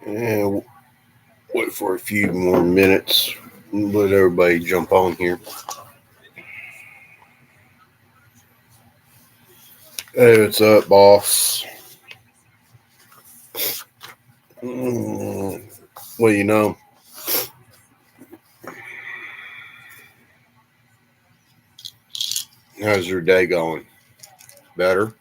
And wait for a few more minutes. Let everybody jump on here. Hey, what's up, boss? Mm, well, how's your day going? Better?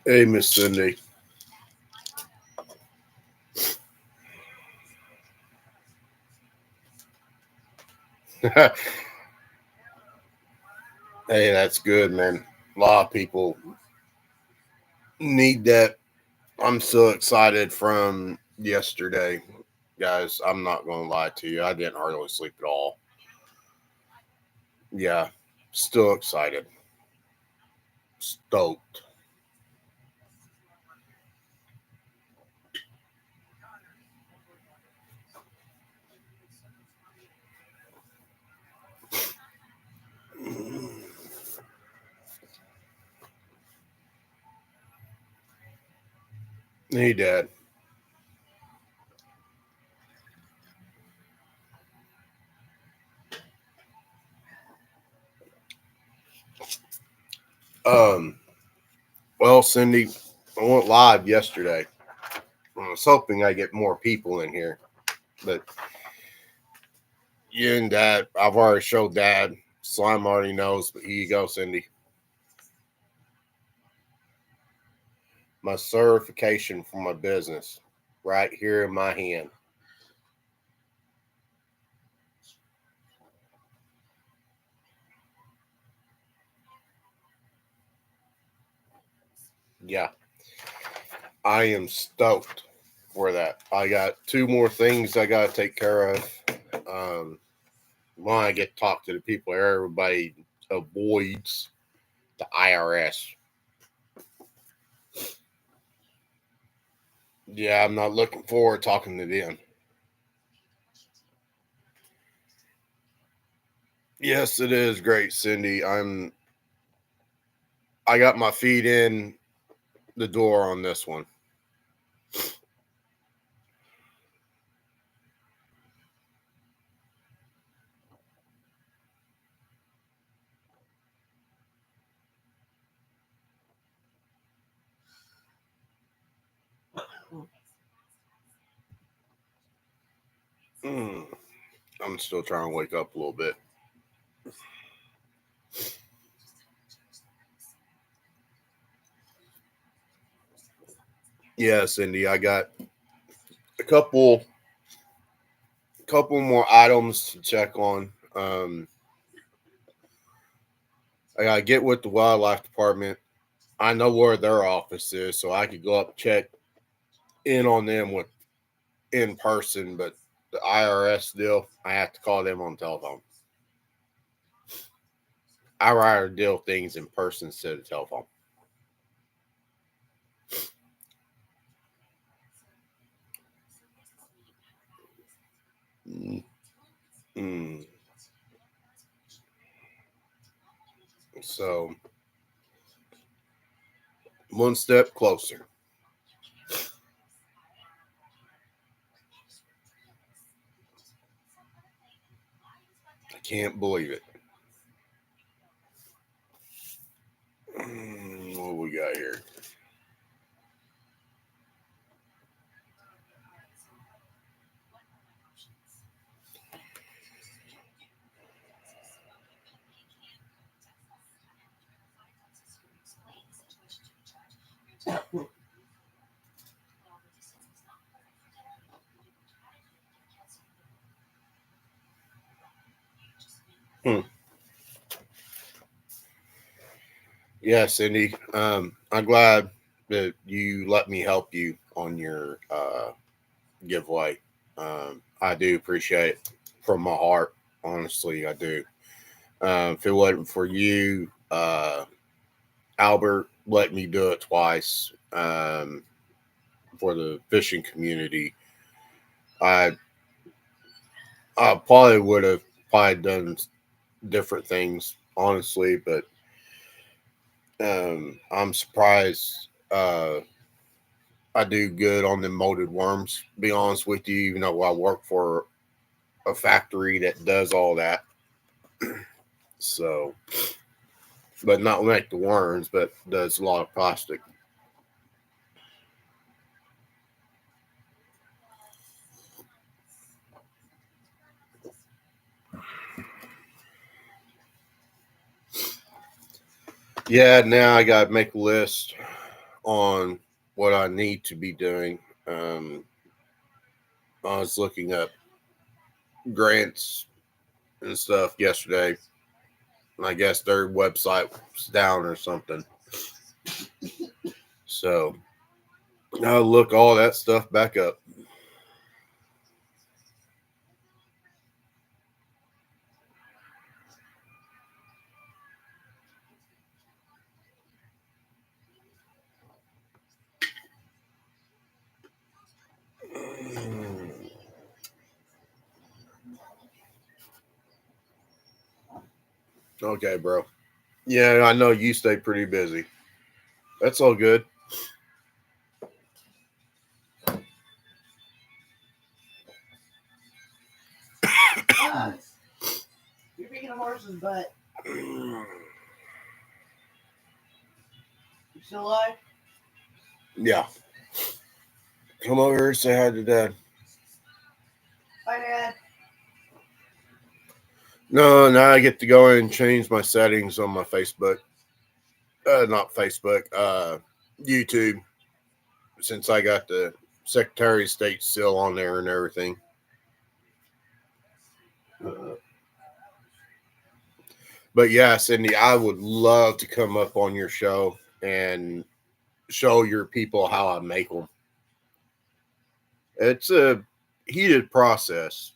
Hey, Miss Cindy. Hey, that's good, man. A lot of people need that. I'm so excited from yesterday, guys. I'm not going to lie to you. I didn't hardly sleep at all. Yeah, still excited. Stoked. Hey, Dad. Um, well, Cindy, I went live yesterday. I was hoping I get more people in here, but you and Dad, I've already showed Dad. Slime already knows, but here you go, Cindy. My certification for my business, right here in my hand. Yeah, I am stoked for that. I got two more things I got to take care of. Um, One, I get to talk to the people everybody avoids, the IRS. Yeah, I'm not looking forward to talking to them. Yes, it is great, Cindy. I got my feet in the door on this one. Mm, I'm still trying to wake up a little bit. Yeah, Cindy, I got a couple more items to check on. I gotta get with the wildlife department. I know where their office is, so I could go up and check in on them with in person. But the IRS deal, I have to call them on the telephone. I rather deal things in person instead of telephone. Mm, mm. So one step closer. I can't believe it. What we got here? Hmm. Yeah, Cindy. I'm glad that you let me help you on your giveaway. I do appreciate it from my heart. Honestly, I do. If it wasn't for you, Albert let me do it twice for the fishing community. I I probably would have probably done different things, honestly, but I'm surprised I do good on the molded worms, to be honest with you, even though I work for a factory that does all that. So, but not make the worms, but does a lot of plastic. Yeah, now I got to make a list on what I need to be doing. I was looking up grants and stuff yesterday. And I guess their website was down or something. So I'll look all that stuff back up. Okay, bro. Yeah, I know you stay pretty busy. That's all good. You're picking a horse's butt. You still alive? Yeah. Come over here and say hi to Dad. Bye, Dad. No, now I get to go in and change my settings on my Facebook. Not Facebook, YouTube, since I got the Secretary of State still on there and everything. But yeah, Cindy, I would love to come up on your show and show your people how I make them. It's a heated process.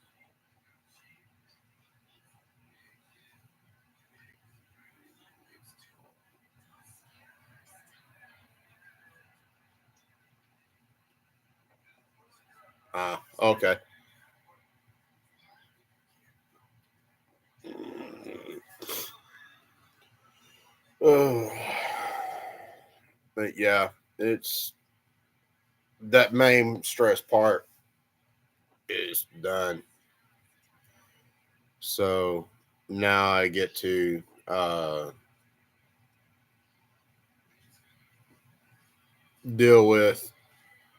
Okay. Uh, but yeah, it's that main stress part is done. So now I get to deal with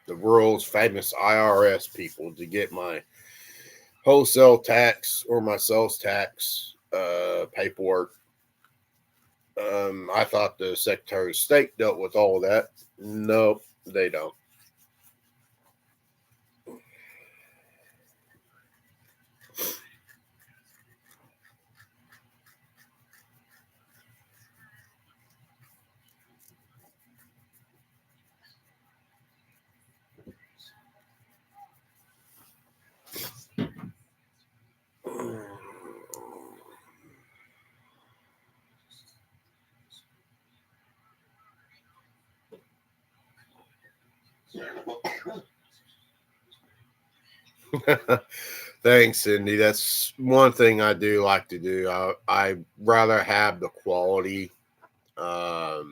the world's famous IRS people to get my wholesale tax or my sales tax paperwork. I thought the Secretary of State dealt with all of that. Nope, they don't. Thanks, Cindy. That's one thing I do like to do. I rather have the quality, because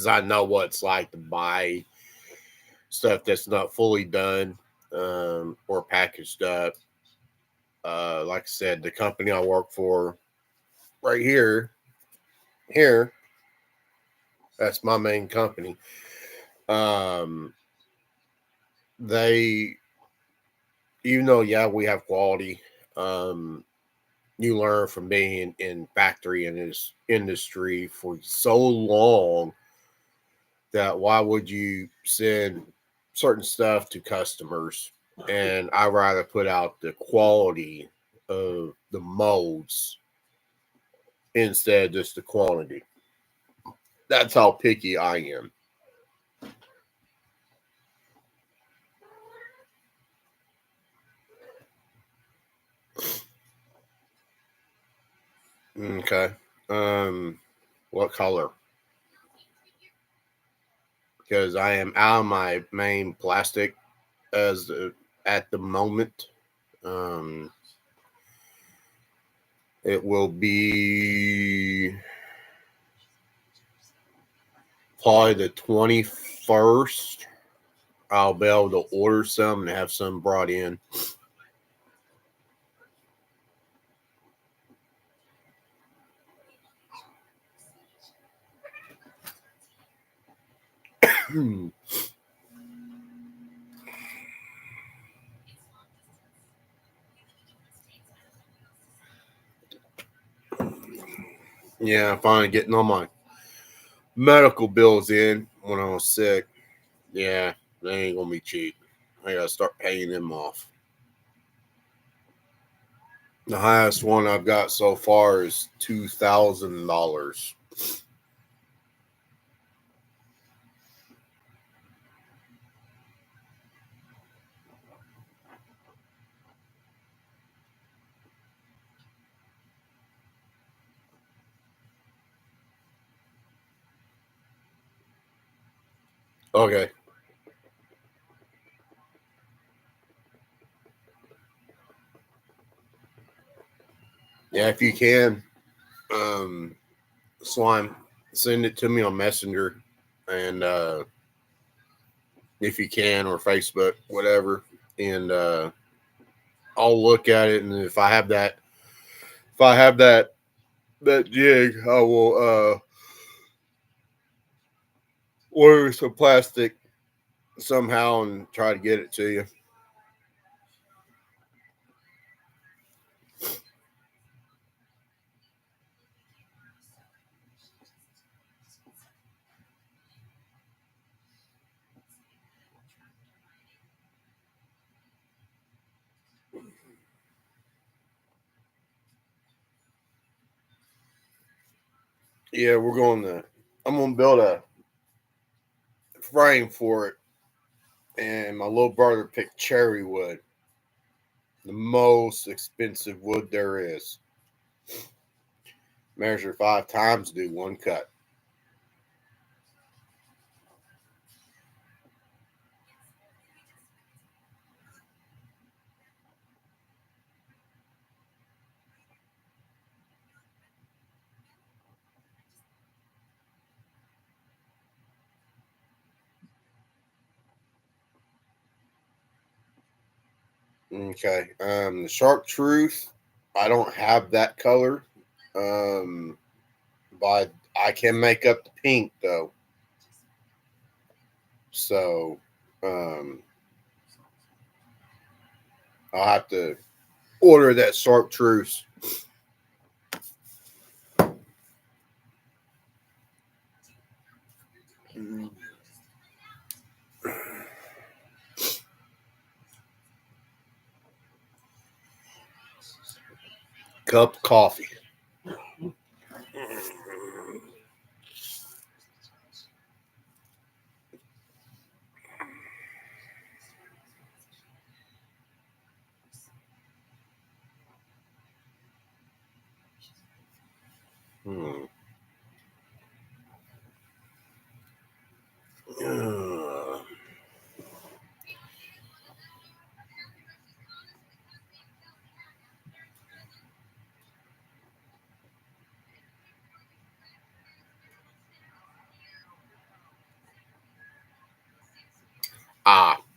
I know what it's like to buy stuff that's not fully done or packaged up. Like I said, the company I work for right here, that's my main company. Um, they, even though, yeah, we have quality, um, you learn from being in factory in this industry for so long that why would you send certain stuff to customers? And I rather put out the quality of the molds instead of just the quantity. That's how picky I am. Okay. Um, what color? Because I am out of my main plastic as the at the moment. It will be probably the 21st. I'll be able to order some and have some brought in. Yeah, I'm finally getting all my medical bills in when I was sick. Yeah, they ain't gonna be cheap. I gotta start paying them off. The highest one I've got so far is $2,000. Okay. Yeah, if you can, Slime, send it to me on Messenger, and if you can, or Facebook, whatever, and I'll look at it, and if I have that jig, I will order some plastic somehow and try to get it to you. Yeah, I'm gonna build a frame for it, and my little brother picked cherry wood, the most expensive wood there is. Measure 5 times, do one cut. Okay. The Chartreuse, I don't have that color. Um, but I can make up the pink though. So, um, I'll have to order that Chartreuse. Cup coffee. Hmm.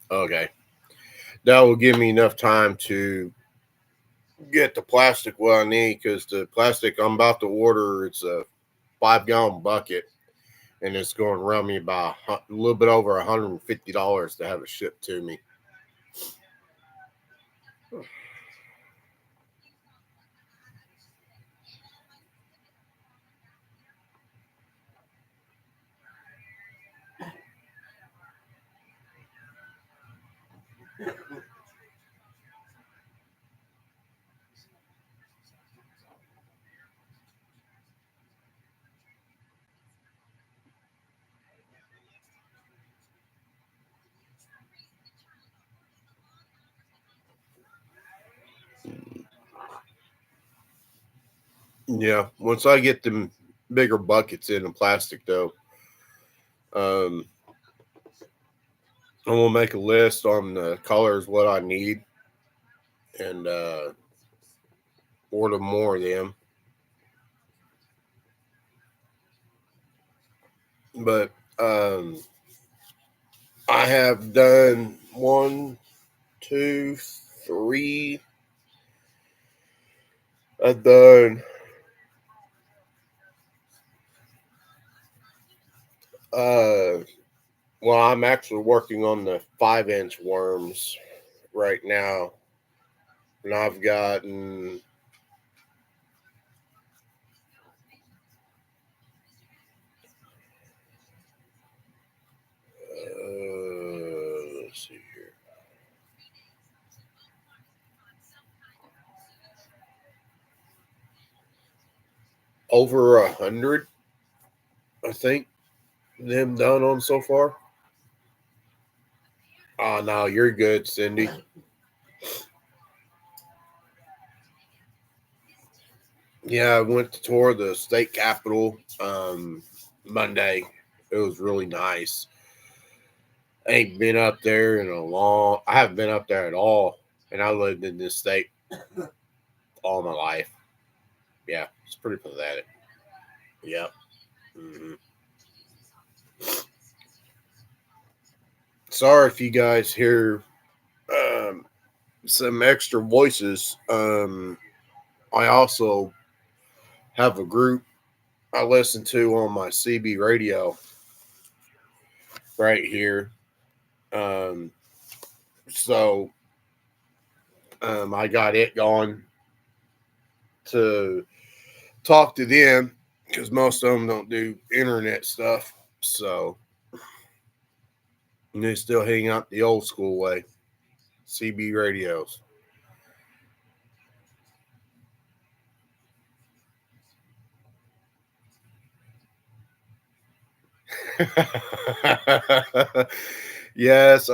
Okay. That will give me enough time to get the plastic what I need, because the plastic I'm about to order, it's a 5-gallon bucket, and it's going to run me about a little bit over $150 to have it shipped to me. Yeah, once I get them bigger buckets in the plastic, though, um, I'm gonna make a list on the colors what I need and order more of them. But I have done 1, 2, 3. I've done well, I'm actually working on the 5-inch worms right now. And I've gotten let's see here. Over 100, I think, them done on so far. Oh no, you're good, Cindy. Yeah, I went to tour the state capitol Monday. It was really nice. I ain't been up there in a long. I haven't been up there at all, and I lived in this state all my life. Yeah, it's pretty pathetic. Yep. hmm Sorry if you guys hear um, some extra voices. I also have a group I listen to on my CB radio right here. Um, so I got it going to talk to them because most of them don't do internet stuff. So they still hang out the old school way. CB radios. Yes,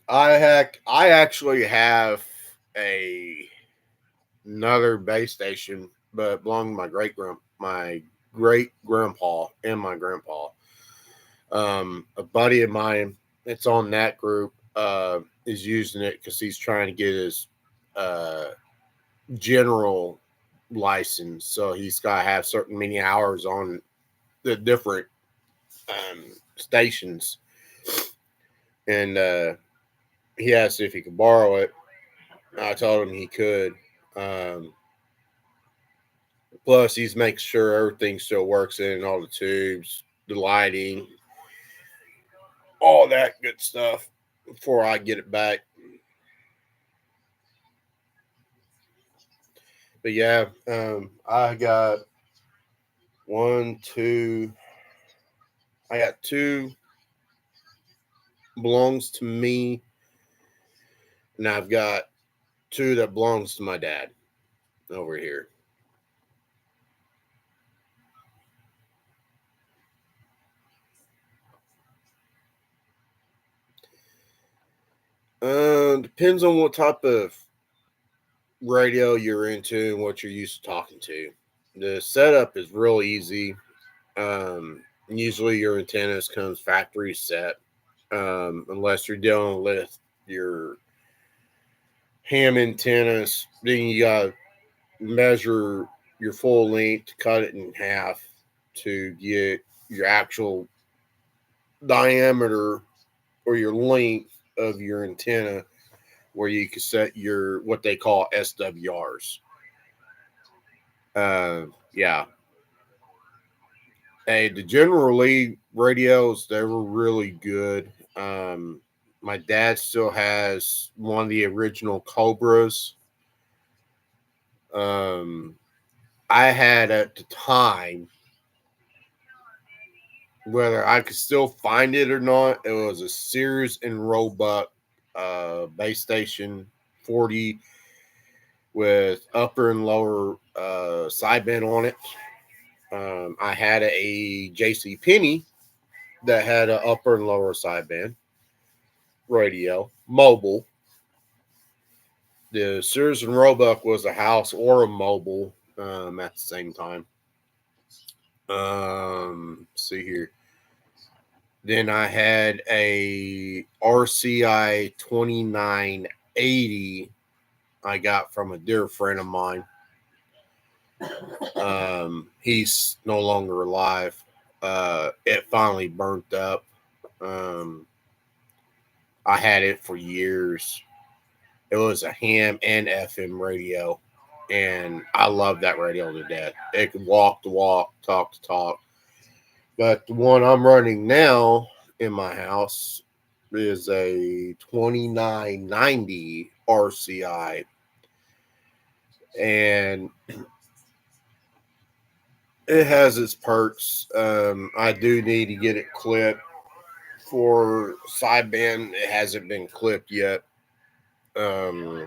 I actually have a another base station, but belonged to my great grandpa and my grandpa. A buddy of mine that's on that group is using it because he's trying to get his uh, general license. So he's got to have certain many hours on the different stations, and he asked if he could borrow it. I told him he could. Um, Plus, he's making sure everything still works in all the tubes, the lighting, all that good stuff before I get it back. But yeah, I got one, two. I got two belongs to me, and I've got two that belongs to my dad over here. Depends on what type of radio you're into and what you're used to talking to. The setup is real easy. Usually your antennas comes factory set, unless you're dealing with your ham antennas. Then you got to measure your full length, cut it in half to get your actual diameter or your length of your antenna, where you can set your what they call SWRs. Yeah. Hey, the General Lee radios, they were really good. My dad still has one of the original Cobras. Um, I had at the time, whether I could still find it or not, it was a Sears and Roebuck base station 40 with upper and lower sideband on it. I had a JC Penney that had an upper and lower sideband radio, mobile. The Sears and Roebuck was a house or a mobile at the same time. See here. Then I had a RCI 2980 I got from a dear friend of mine. He's no longer alive. It finally burnt up. Um, I had it for years. It was a ham and FM radio, and I love that radio to death. It could walk the walk, talk the talk. But the one I'm running now in my house is a 2990 RCI, and it has its perks. I do need to get it clipped for sideband. It hasn't been clipped yet. I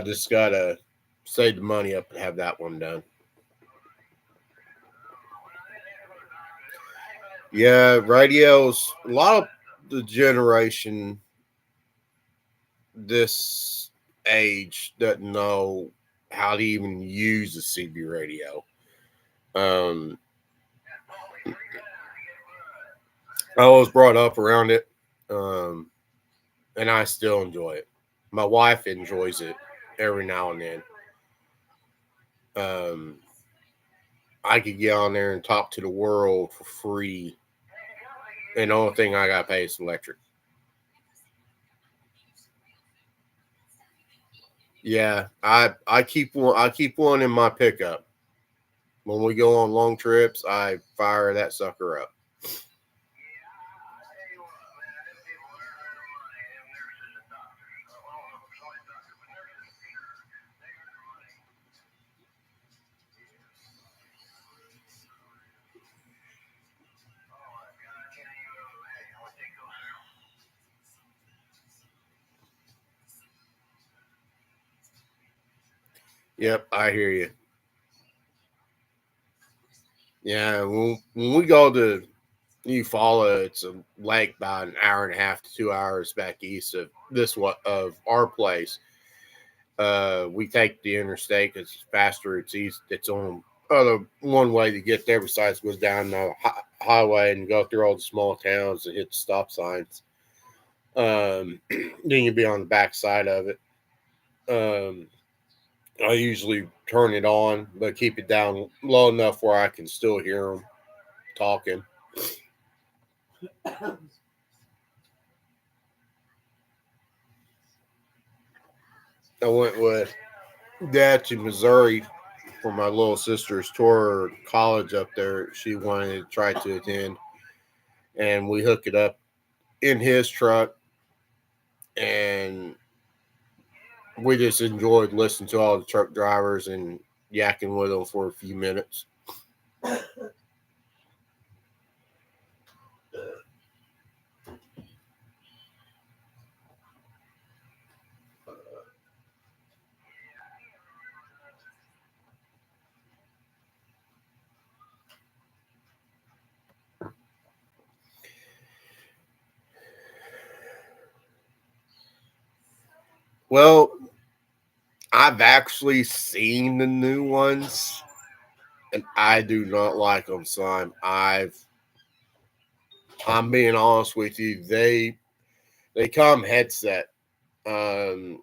just gotta save the money up and have that one done. Yeah, radios. A lot of the generation this age doesn't know how to even use a CB radio. Um, I was brought up around it, and I still enjoy it. My wife enjoys it every now and then. Um, I could get on there and talk to the world for free, and the only thing I got to pay is electric. Yeah, I keep one. I keep one in my pickup. When we go on long trips, I fire that sucker up. Yep, I hear you. Yeah, when we go to Eufaula, it's a lake about an hour and a half to 2 hours back east of this what of our place. We take the interstate. It's faster. It's east. It's on other one way to get there. Besides, goes down the highway and go through all the small towns and hit the stop signs. Then you'll be on the back side of it. Um, I usually turn it on, but keep it down low enough where I can still hear them talking. I went with Dad to Missouri for my little sister's tour college up there. She wanted to try to attend, and we hooked it up in his truck, and we just enjoyed listening to all the truck drivers and yakking with them for a few minutes. Well, I've actually seen the new ones, and I do not like them, son. I'm being honest with you. They come headset. Um,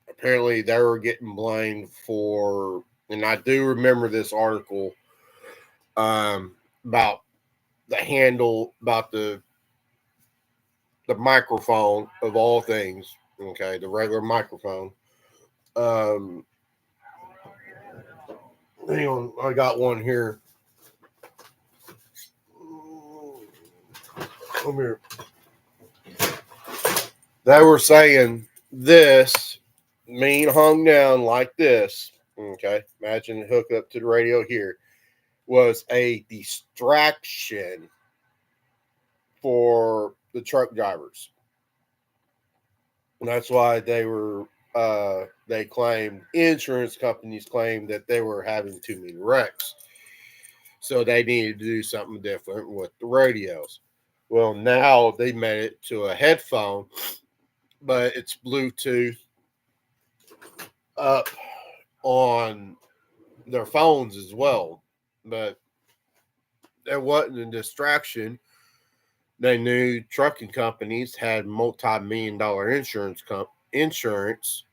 Apparently they were getting blamed for, and I do remember this article about the handle, about the microphone of all things. Okay, the regular microphone. Um, Hang on, I got one here. Come here. They were saying this mean hung down like this. Okay, imagine hook up to the radio here was a distraction for the truck drivers. And that's why they claimed, insurance companies claimed that they were having too many wrecks. So they needed to do something different with the radios. Well, now they made it to a headphone, but it's Bluetooth up on their phones as well. But There wasn't a distraction. They knew trucking companies had multi-million-dollar insurance,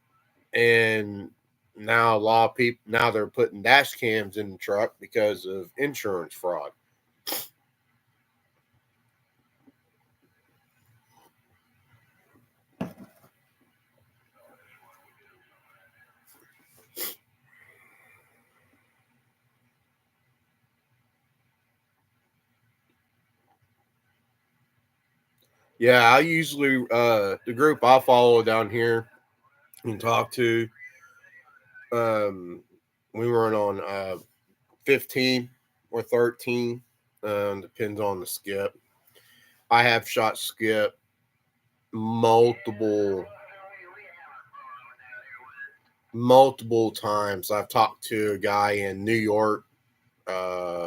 and now a lot of people now they're putting dash cams in the truck because of insurance fraud. Yeah, I usually the group I follow down here and talk to, we run on 15 or 13, depends on the skip. I have shot skip multiple times. I've talked to a guy in New York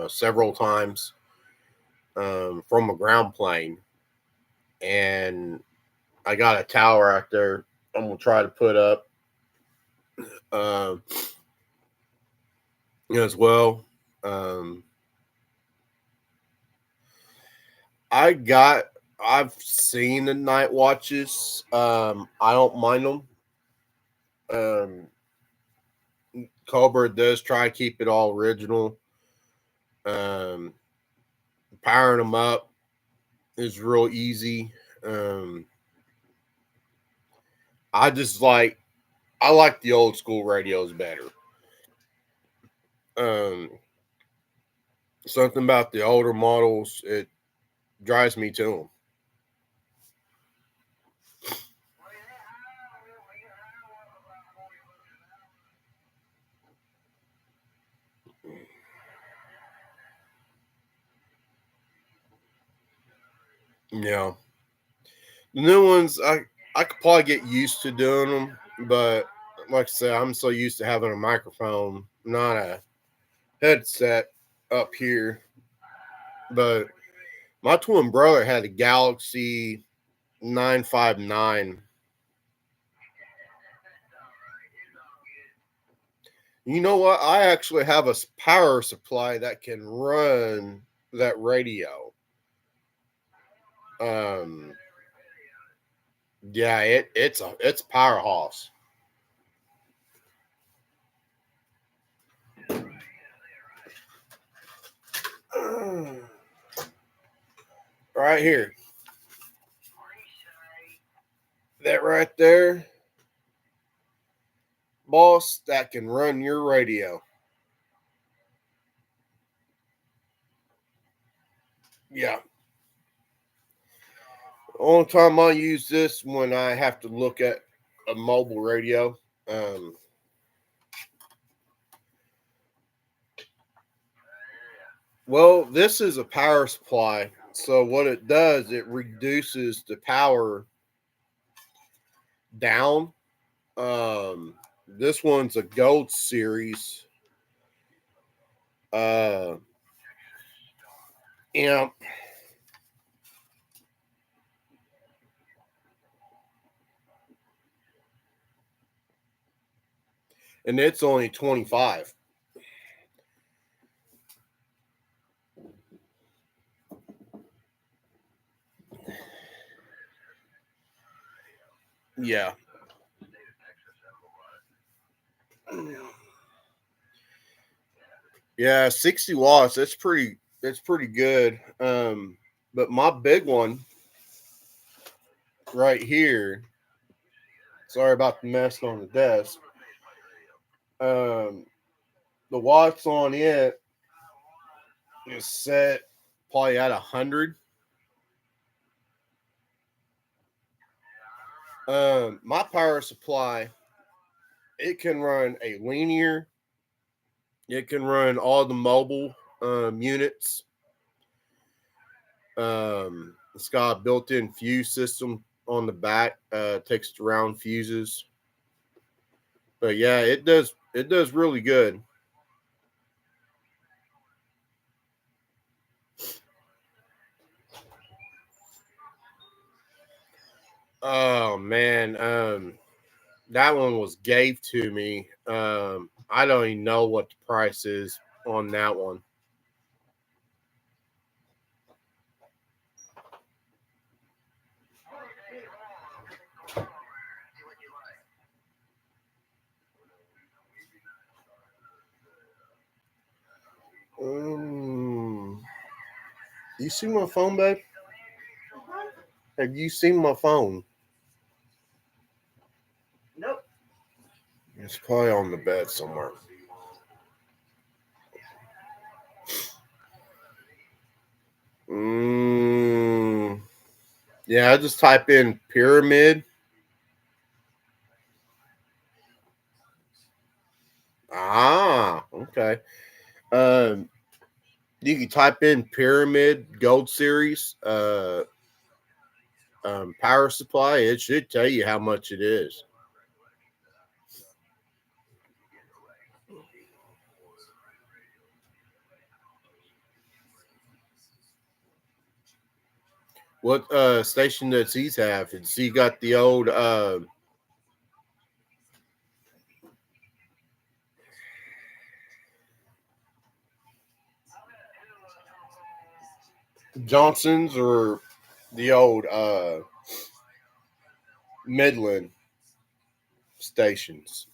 several times from a ground plane, and I got a tower out there I'm gonna try to put up um, as well. Um, I've seen the night watches. I don't mind them. Um, Cobra does try to keep it all original. Um, Powering them up is real easy. Um, I just like I like the old school radios better. Um, Something about the older models, it drives me to them. Yeah, the new ones, I could probably get used to doing them, but like I said, I'm so used to having a microphone, not a headset up here. But my twin brother had a Galaxy 959. You know what? I actually have a power supply that can run that radio. Um, yeah, it's a powerhouse. Right here, that right there, boss, that can run your radio. Yeah. Only time I use this when I have to look at a mobile radio. Um, well, this is a power supply. So what it does, it reduces the power down. This one's a gold series uh amp, and it's only 25. Yeah. Yeah, 60 watts. That's pretty good. But my big one right here, sorry about the mess on the desk. Um, the watts on it is set probably at 100. My power supply, it can run a linear, it can run all the mobile units. It's got a built-in fuse system on the back, takes around fuses. But yeah, it does really good. Oh man, that one was gave to me. I don't even know what the price is on that one. You see my phone, babe? Have you seen my phone? Nope. It's probably on the bed somewhere. Yeah, I just type in pyramid. Ah, okay. You can type in pyramid gold series power supply. It should tell you how much it is. What station does he have? Has he got the old Johnson's or the old Midland stations?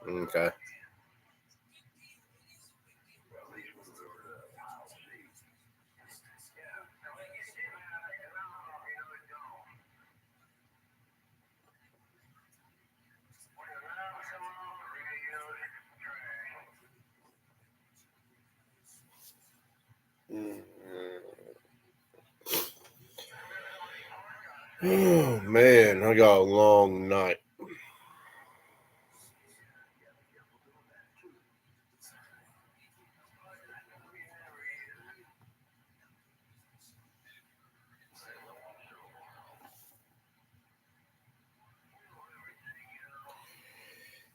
Okay. Oh man, I got a long night.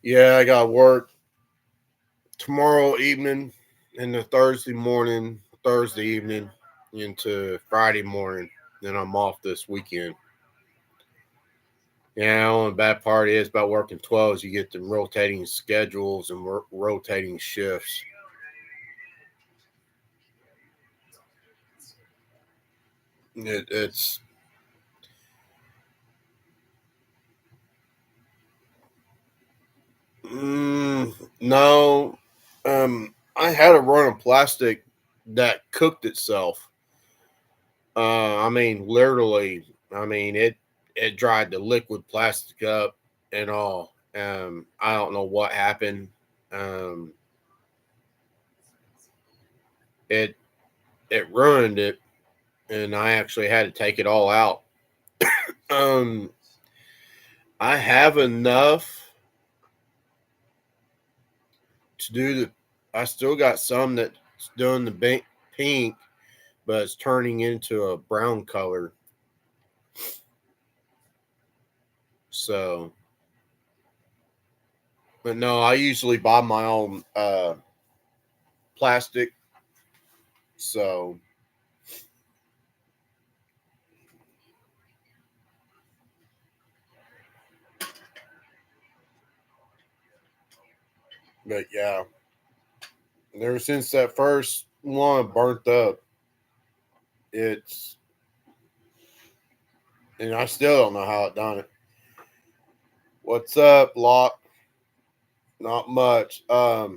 Yeah, I got work tomorrow evening and the Thursday evening into Friday morning. Then I'm off this weekend. Yeah, the only bad part is about working 12s, you get the rotating schedules and rotating shifts. It's no. I had a run of plastic that cooked itself. I mean, literally. I mean, it dried the liquid plastic up and all. I don't know what happened. Um, it it ruined it, and I actually had to take it all out. Um, I have enough to do the. I still got some that's doing the pink, but it's turning into a brown color. So, but no, I usually buy my own plastic. So, but yeah, ever since that first one burnt up, it's and I still don't know how it done it. What's up, Lock? Not much. I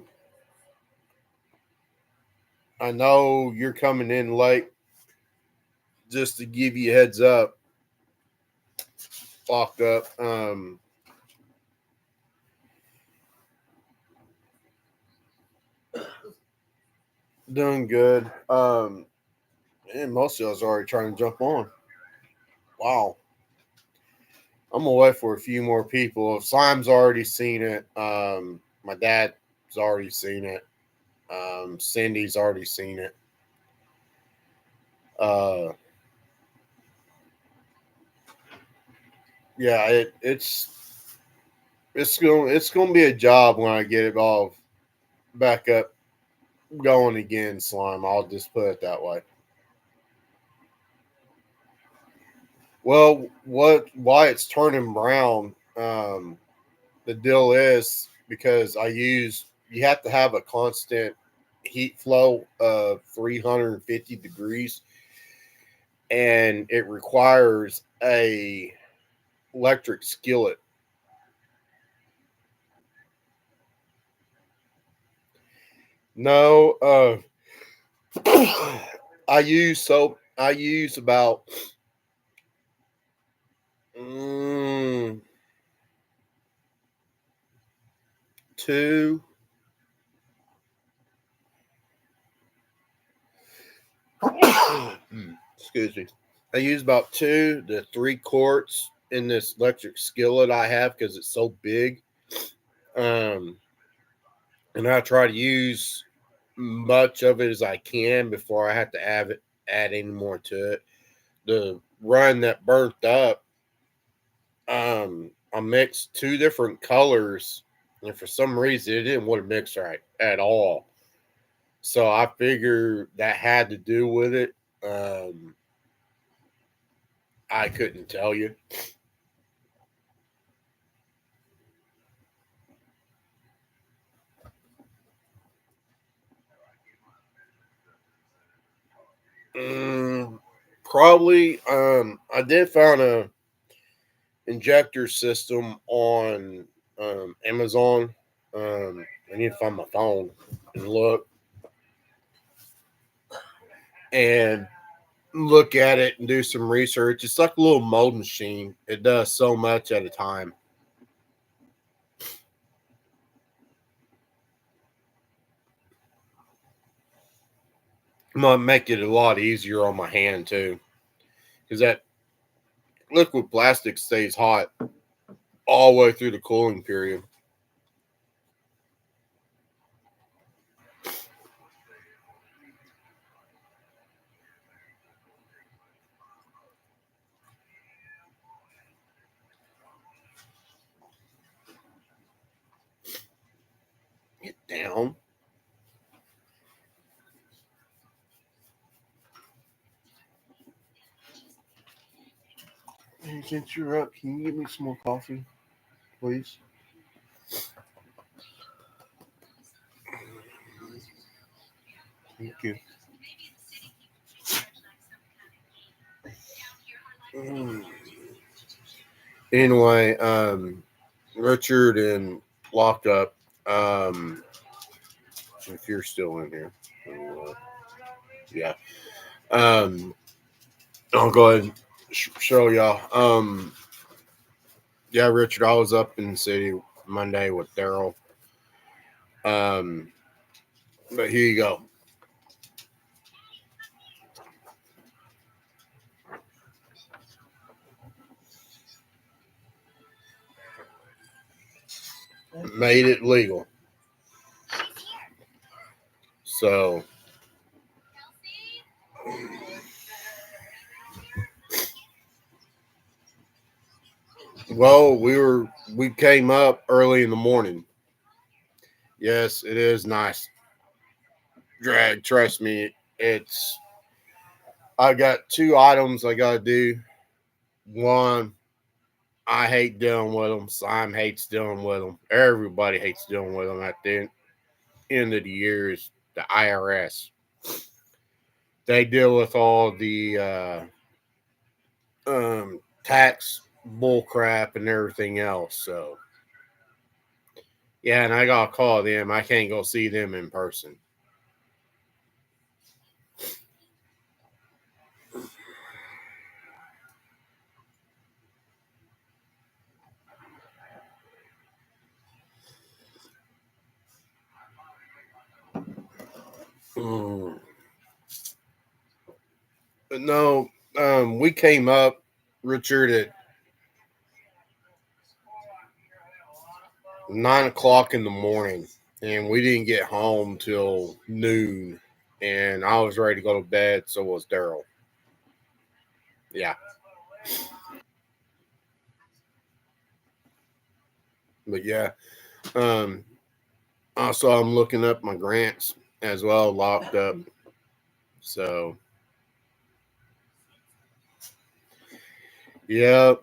know you're coming in late. Just to give you a heads up, locked up. Doing good. And most of us already trying to jump on. Wow. I'm gonna wait for a few more people. If Slime's already seen it, my dad's already seen it. Cindy's already seen it. Uh, yeah, it's gonna be a job when I get it all back up going again, Slime. I'll just put it that way. Well, why it's turning brown? The deal is because you have to have a constant heat flow of 350 degrees, and it requires a electric skillet. No, I use about mm, two. Excuse me. I use about 2 to 3 quarts in this electric skillet I have because it's so big. Um, and I try to use much of it as I can before I have to add any more to it. The run that burnt up, I mixed 2 different colors, and for some reason it didn't want to mix right at all. So I figured that had to do with it. Um, I couldn't tell you. Mm, Probably. I did find a injector system on Amazon. I need to find my phone and and look at it and do some research. It's like a little mold machine. It does so much at a time. I'm gonna make it a lot easier on my hand too, because that liquid plastic stays hot all the way through the cooling period. Get down. And since you're up, can you give me some more coffee, please? Thank you. Mm. Anyway, Richard and locked up. Um, if you're still in here, uh, yeah. Um, I'll go ahead and show y'all. Yeah, Richard, I was up in the city Monday with Daryl. Um, but here you go. Made it legal. So, well, we came up early in the morning. Yes, it is nice drag. Trust me, it's. I got 2 items I got to do. One, I hate dealing with them. Simon hates dealing with them. Everybody hates dealing with them at the end of the year is the IRS. They deal with all the tax bull crap and everything else. So, yeah, and I got to call them. I can't go see them in person. Mm. But no, we came up, Richard, at 9 o'clock in the morning, and we didn't get home till noon. And I was ready to go to bed. So was Daryl. Yeah, but yeah. Um, Also, I'm looking up my grants as well, locked up. So Yeah.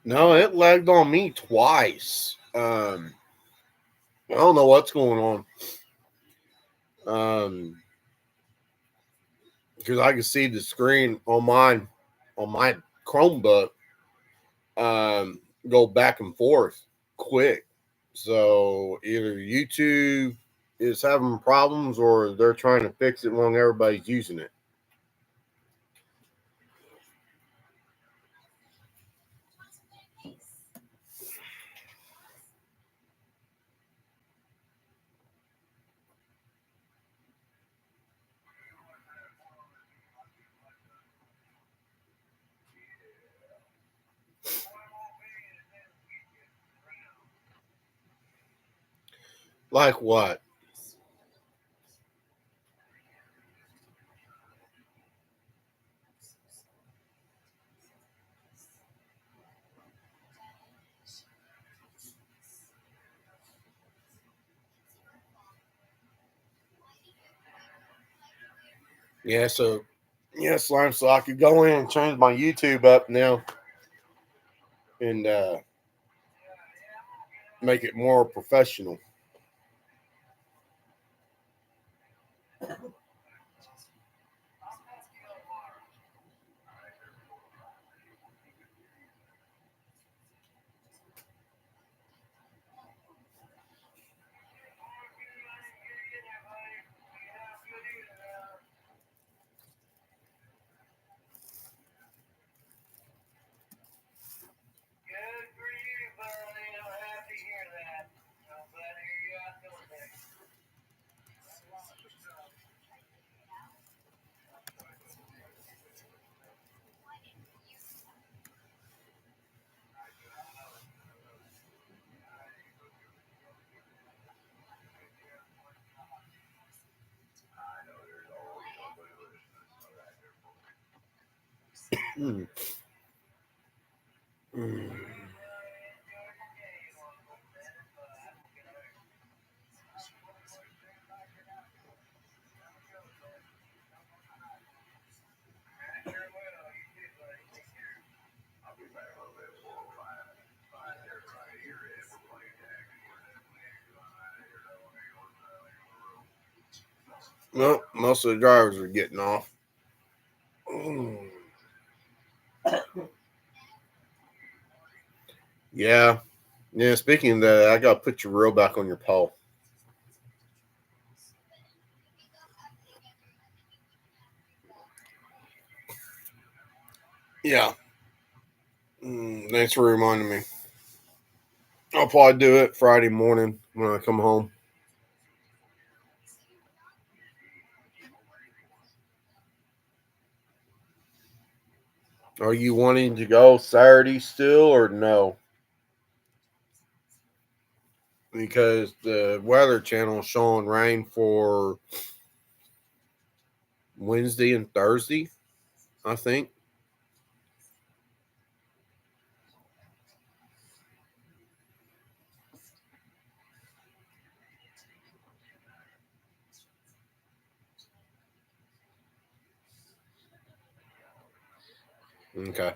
No, it lagged on me twice. I don't know what's going on. Because I can see the screen on my Chromebook go back and forth quick. So either YouTube is having problems or they're trying to fix it when everybody's using it. Like what? Yeah, Slime, so I could go in and change my YouTube up now and make it more professional. Mm. Mm. Well, most of the drivers are getting off. Mm. Yeah. Yeah, speaking of that, I got to put your reel back on your pole. Yeah. Thanks for reminding me. I'll probably do it Friday morning when I come home. Are you wanting to go Saturday still or no? Because the Weather Channel is showing rain for Wednesday and Thursday, I think. Okay.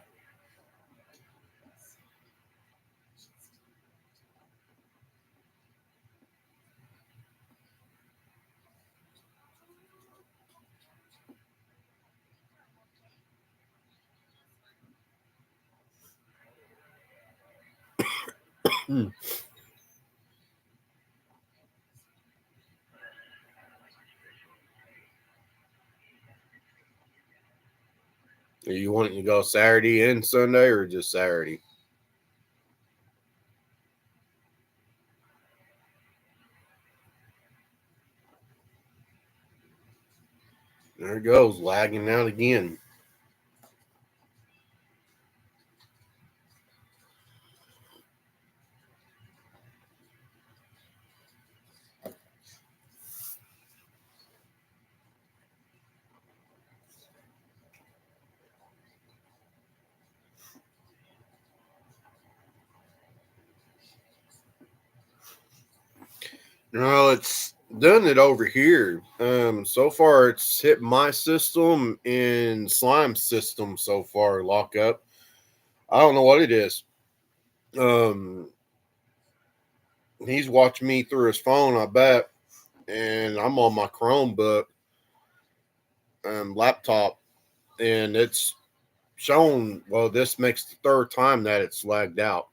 Hmm. Are you wanting to go Saturday and Sunday or just Saturday? There it goes, lagging out again. No, it's done it over here. So far it's hit my system and slime system so far, lock up. I don't know what it is. Um, he's watching me through his phone, I bet, and I'm on my Chromebook laptop, and it's shown. Well, this makes the third time that it's lagged out.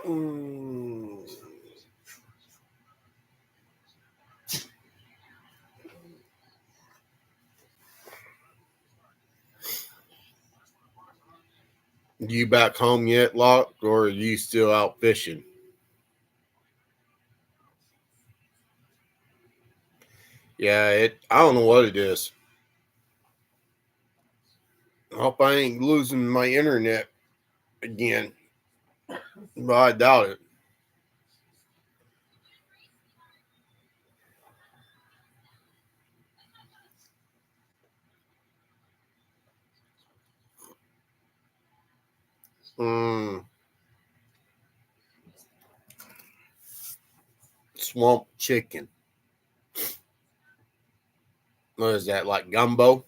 Mm. You back home yet, Locke, or are you still out fishing? Yeah, I don't know what it is. I hope I ain't losing my internet again, but I doubt it. Mm, swamp chicken. What is that, like gumbo?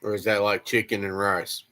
Or is that like chicken and rice?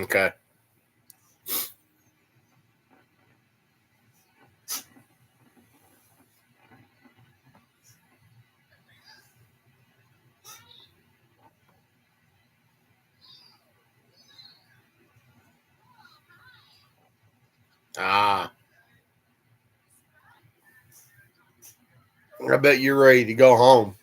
Okay. Ah, I bet you're ready to go home.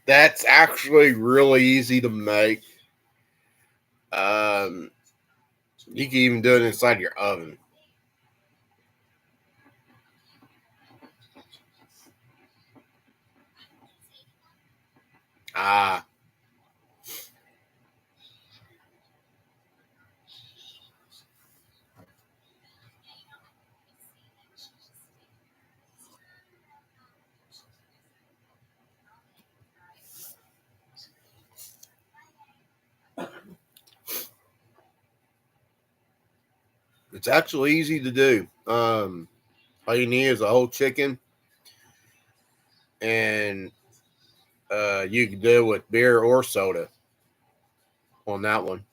That's actually really easy to make. Um, you can even do it inside your oven. Ah, it's actually easy to do. All you need is a whole chicken, and you can do it with beer or soda on that one.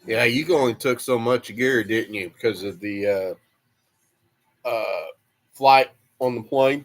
Yeah, you only took so much of gear, didn't you, because of the flight on the plane?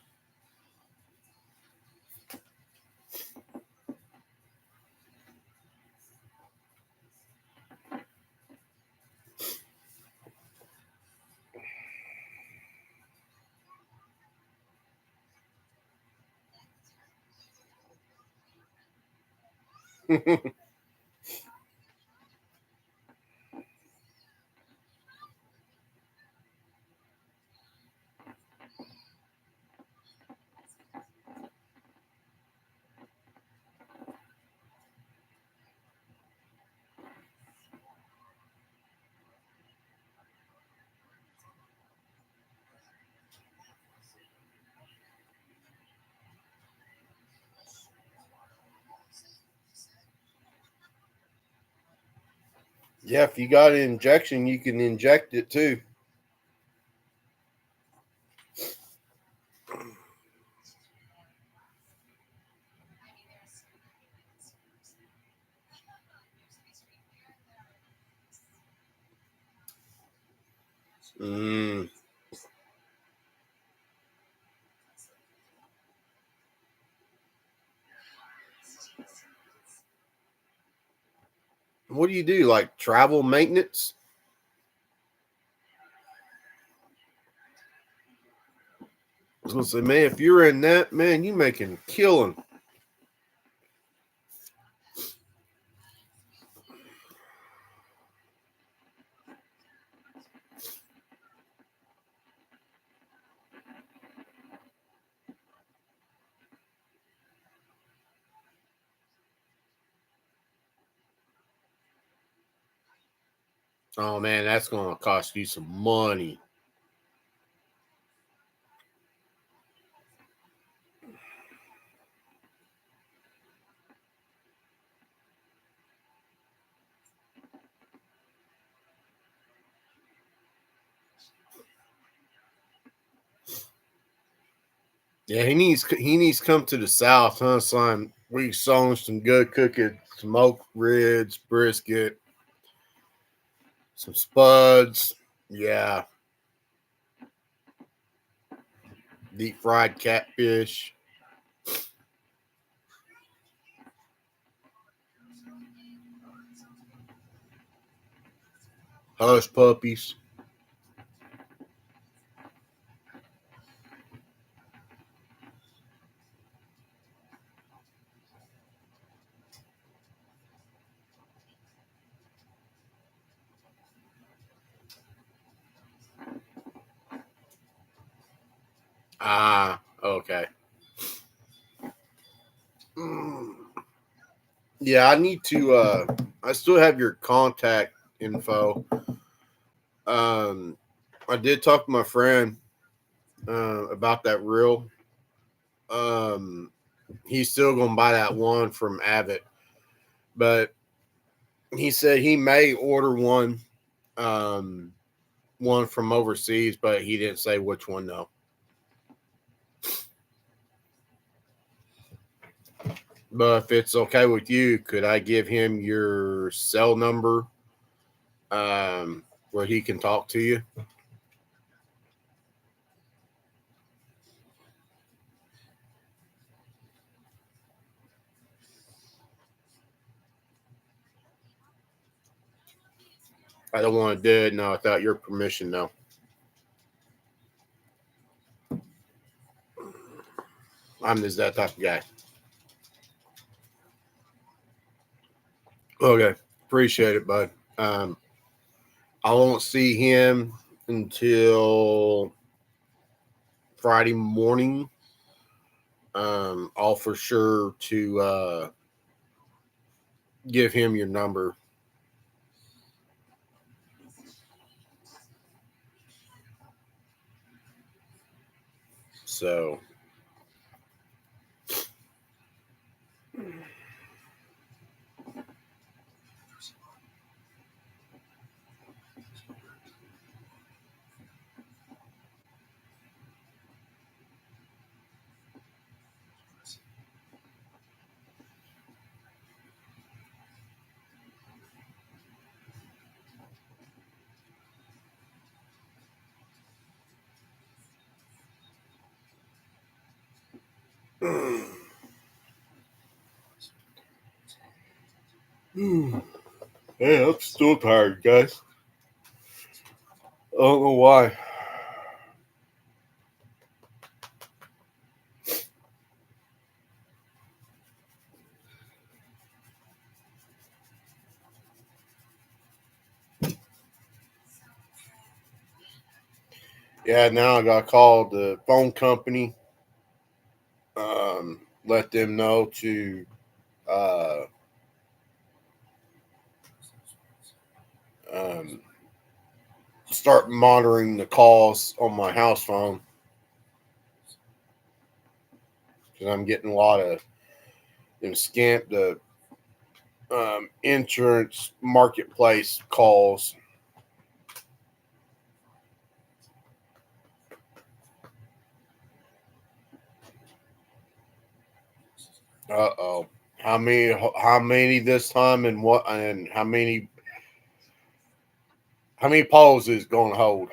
Yeah, if you got an injection, you can inject it too. Mm. What do you do? Like travel maintenance? I was gonna say, man, if you're in that, man, you making killing. Oh man, that's gonna cost you some money. Yeah, he needs to come to the south, huh, son? We saw some good cooking, smoked ribs, brisket, some spuds. Yeah, deep fried catfish, hush puppies. Ah, okay. Mm. Yeah, I need to. I still have your contact info. Um, I did talk to my friend about that reel. Um, he's still gonna buy that one from Abbott, but he said he may order um, one from overseas, but he didn't say which one though. But if it's okay with you, could I give him your cell number where he can talk to you? I don't want to do it no without your permission, though. I'm just that type of guy. Okay, appreciate it, bud. I won't see him until Friday morning. I'll for sure to give him your number. So Hey, I'm still tired, guys. I don't know why. Yeah, now I got called the phone company. Let them know to uh, um, start monitoring the calls on my house phone because I'm getting a lot of them the insurance marketplace calls. Uh-oh. How many this time, and what, and how many polls is going to hold?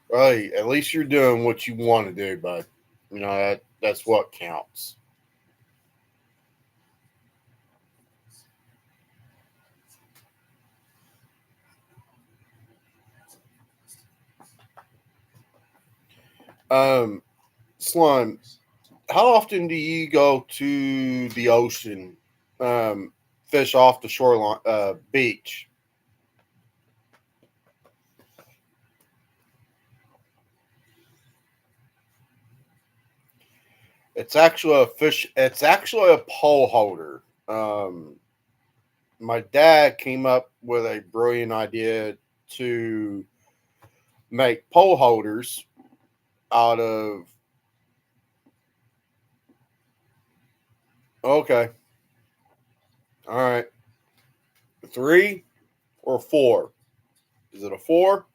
Right, at least you're doing what you want to do, bud. You know that's what counts. Um, Slime, how often do you go to the ocean, fish off the shoreline, beach? It's actually a fish. It's actually a pole holder. My dad came up with a brilliant idea to make pole holders out of. Okay, all right, 3 or 4. Is it a 4?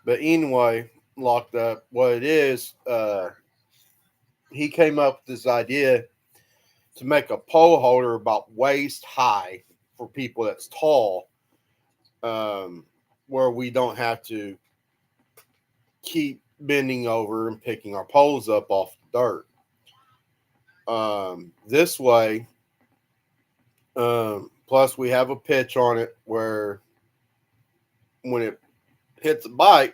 But anyway, locked up. What it is, he came up with this idea to make a pole holder about waist high for people that's tall, where we don't have to keep bending over and picking our poles up off the dirt. This way, plus we have a pitch on it where when it hits a bite,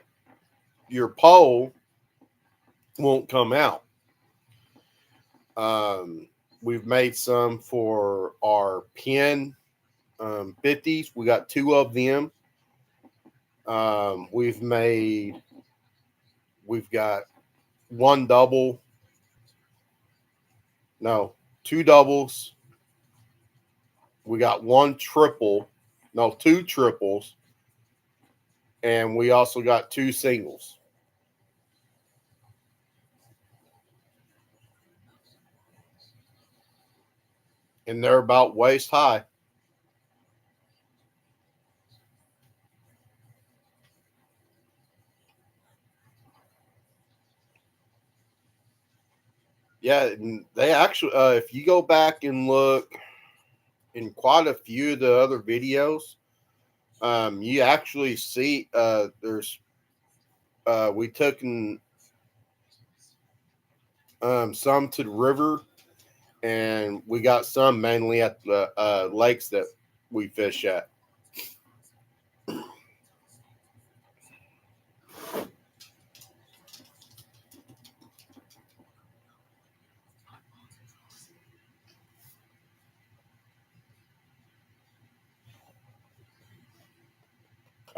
your pole won't come out. We've made some for our pin 50s. We got 2 of them. We've got 1 double, no, 2 doubles. We got 1 triple, no, 2 triples, and we also got 2 singles. And they're about waist high. Yeah, and they actually, if you go back and look in quite a few of the other videos, you actually see there's we took some to the river, and we got some mainly at the lakes that we fish at.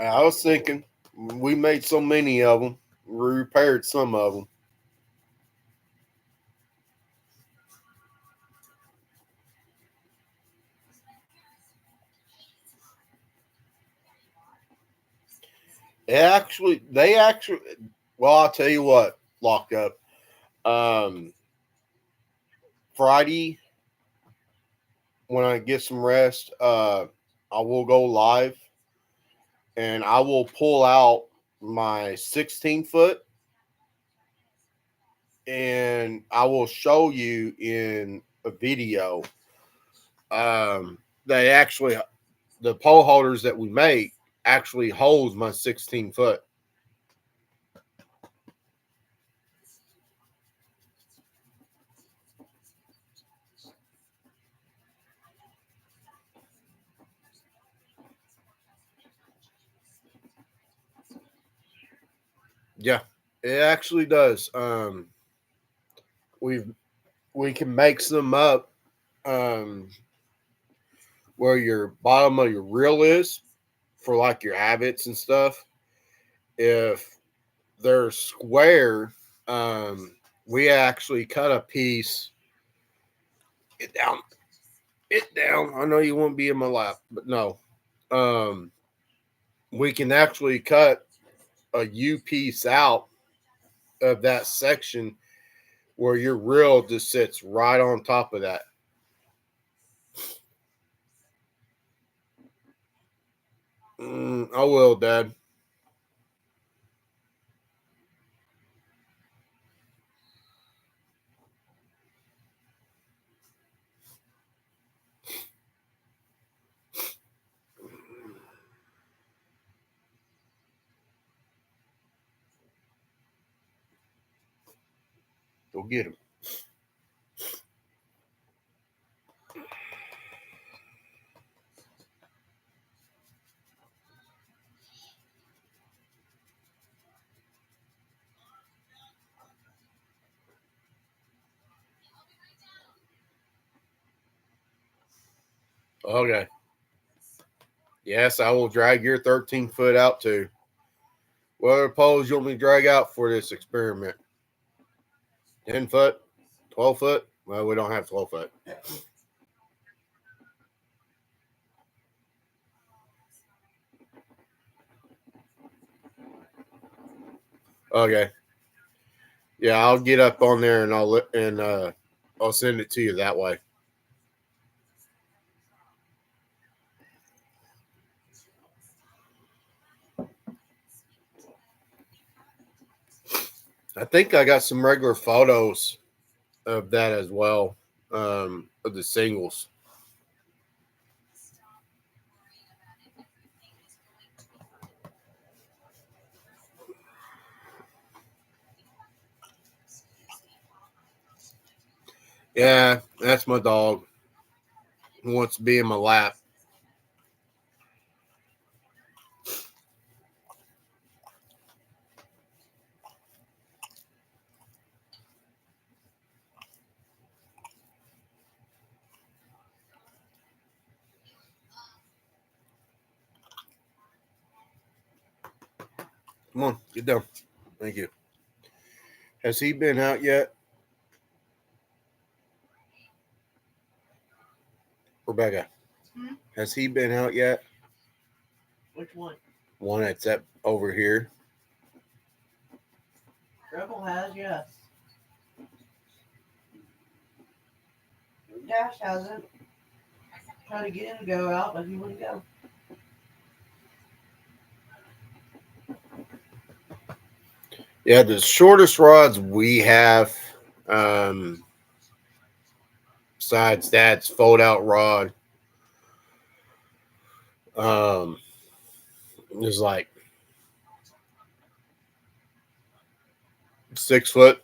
I was thinking we made so many of them, we repaired some of them. They actually, well, I'll tell you what, locked up. Um, Friday, when I get some rest, I will go live and I will pull out my 16 foot and I will show you in a video that actually the pole holders that we make actually holds my 16 foot. Yeah, it actually does. We can make some up where your bottom of your reel is for like your abbots and stuff. If they're square, we actually cut a piece. Get down, get down. I know you won't be in my lap, but no. Um, we can actually cut a U piece out of that section where your reel just sits right on top of that. I will, Dad. Go get him. Okay. Yes, I will drag your 13 foot out too. What other poles you want me to drag out for this experiment? 10 foot? 12 foot? Well, we don't have 12 foot. Okay. Yeah, I'll get up on there and I'll send it to you that way. I think I got some regular photos of that as well, of the singles. Yeah, that's my dog. He wants to be in my lap. Come on, get down. Thank you. Has he been out yet? Rebecca, has he been out yet? Which one? One that's up over here. Rebel has, yes. Dash hasn't. Tried to get him to go out, but he wouldn't go. Yeah, the shortest rods we have, besides Dad's fold out rod, is like 6 foot.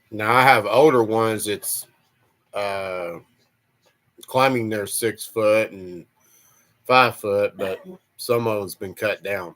Now I have older ones. It's climbing their 6 foot and 5 foot, but some of them's been cut down.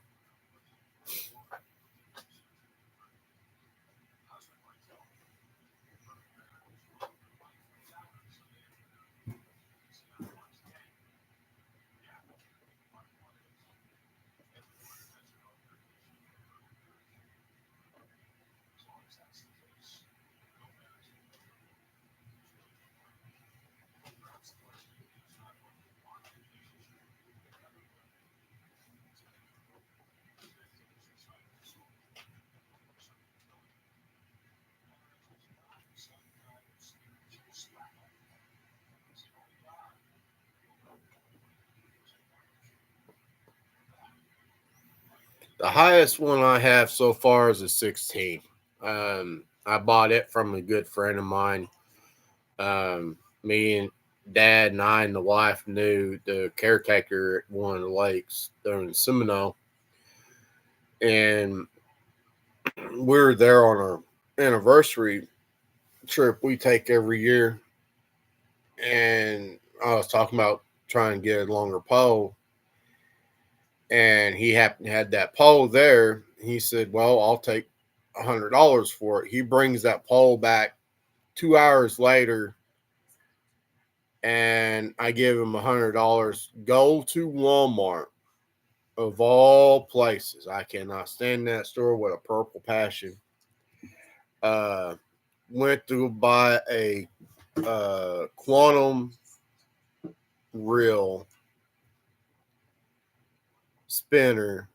The highest one I have so far is a 16. I bought it from a good friend of mine. Me and dad and I and the wife knew the caretaker at one of the lakes there in Seminole. And we were there on our anniversary trip we take every year. And I was talking about trying to get a longer pole. And he happened to had that pole there. He said, "Well, I'll take $100 for it." He brings that pole back 2 hours later, and I give him $100. Go to Walmart, of all places. I cannot stand that store with a purple passion. Uh, Went to buy a quantum reel spinner,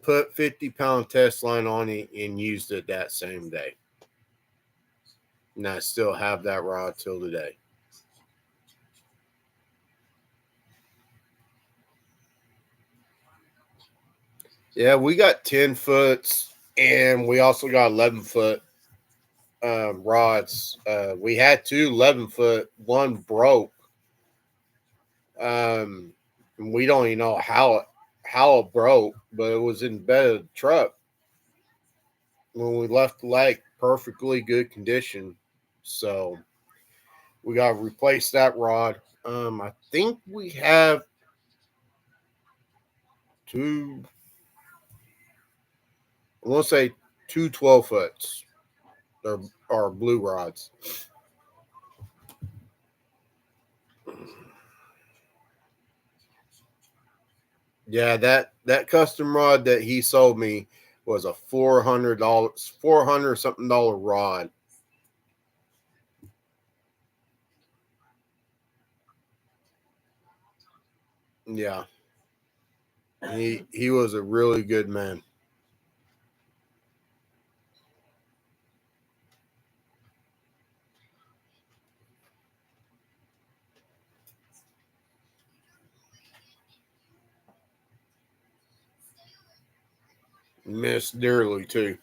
put 50-pound test line on it, and used it that same day. And I still have that rod till today. Yeah, we got 10 foots, and we also got 11-foot rods. We had two 11-foot, one broke. And we don't even know how it broke, but it was in the bed of the truck when we left the lake, perfectly good condition. So we got to replace that rod. I think we have two. I want to say two 12-foots. They're our blue rods. Yeah, that custom rod that he sold me was a $400, 400 something dollar rod. Yeah, he was a really good man. Miss dearly too.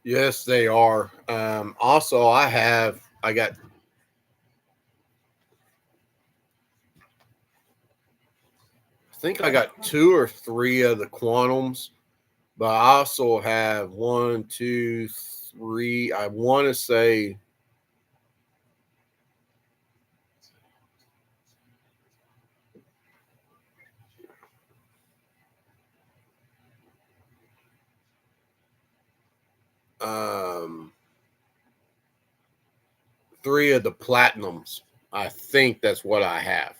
Yes, they are. Also, I got I think I got two or three of the quantums, but I also have one, two, three. I want to say um, three of the platinums. I think that's what I have.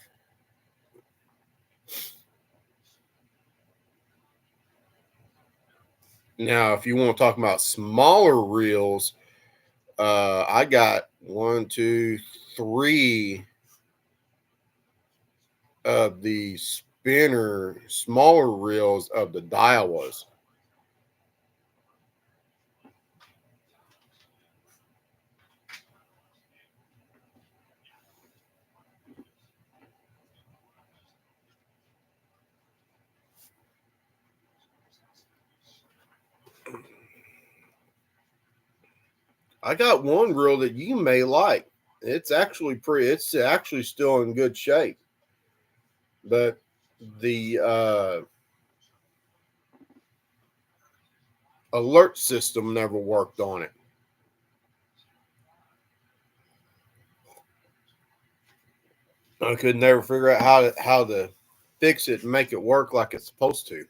Now, if you want to talk about smaller reels, I got one, two, three of the spinner smaller reels of the Daiwas. I got one reel that you may like. It's actually pretty. It's actually still in good shape, but the alert system never worked on it. I could never figure out how to fix it and make it work like it's supposed to.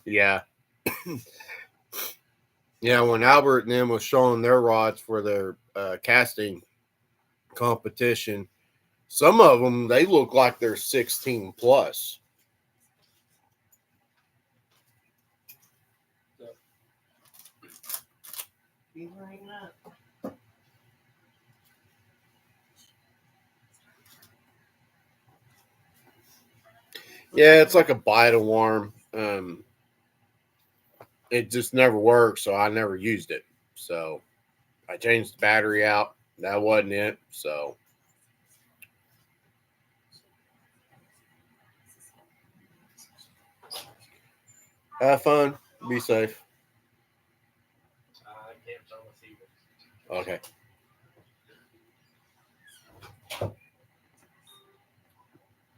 Yeah. Yeah, when Albert and them was showing their rods for their casting competition, some of them they look like they're 16 plus. Keep hanging up. Yeah, it's like a bite alarm. It just never worked, so I never used it. So I changed the battery out. That wasn't it. So have fun. Be safe. Okay.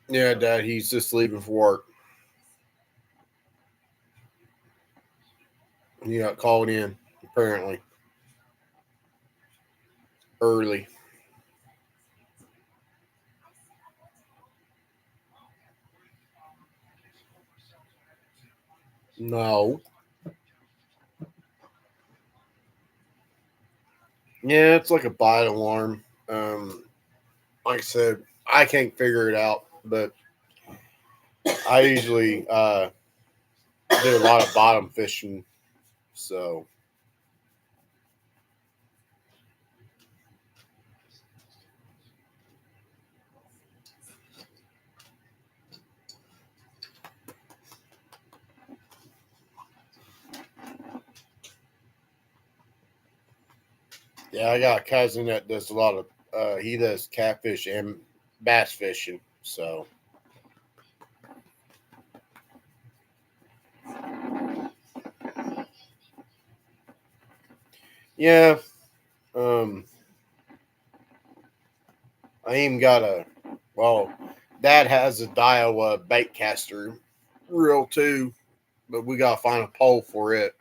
Yeah, Dad, he's just leaving for work. He got called in, apparently, early. No. Yeah, it's like a bite alarm. Like I said, I can't figure it out, but I usually do a lot of bottom fishing. So, yeah, I got a cousin that does a lot of, he does catfish and bass fishing. So, yeah, um, I even got well, Dad has a Daiwa bait caster reel too, but we got to find a pole for it.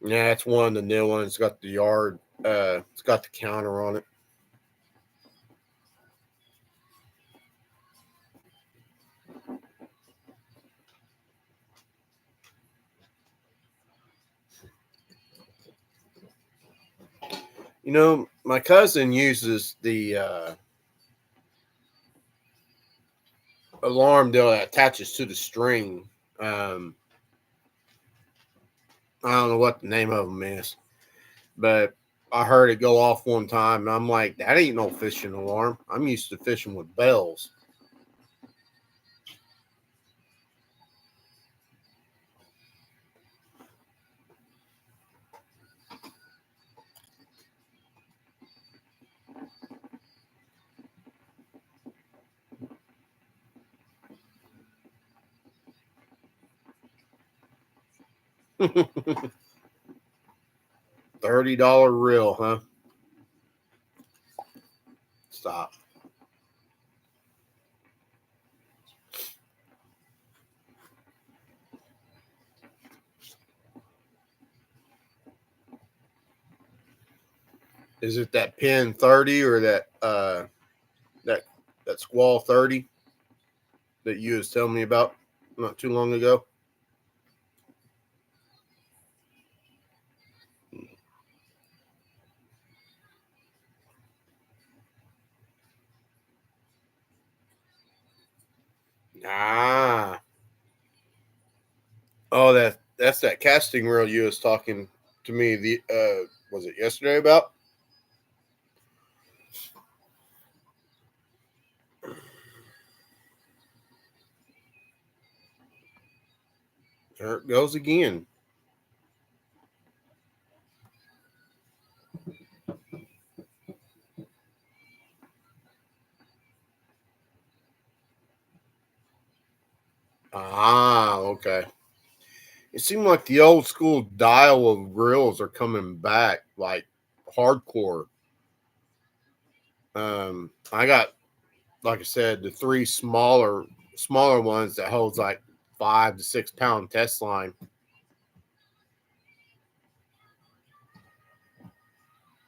Yeah, it's one of the new ones. It's got the yard, it's got the counter on it. You know, my cousin uses the alarm that attaches to the string. Um, I don't know what the name of them is, but I heard it go off one time, and I'm like, that ain't no fishing alarm. I'm used to fishing with bells. $30 reel, huh? Stop. Is it that pin 30 or that that squall 30 that you was telling me about not too long ago? Ah. Oh, that's that casting reel you was talking to me the was it yesterday about? There it goes again. Ah, okay. It seemed like the old school dial of reels are coming back like hardcore. I got, like I said, the three smaller ones that holds like 5 to 6 pound test line.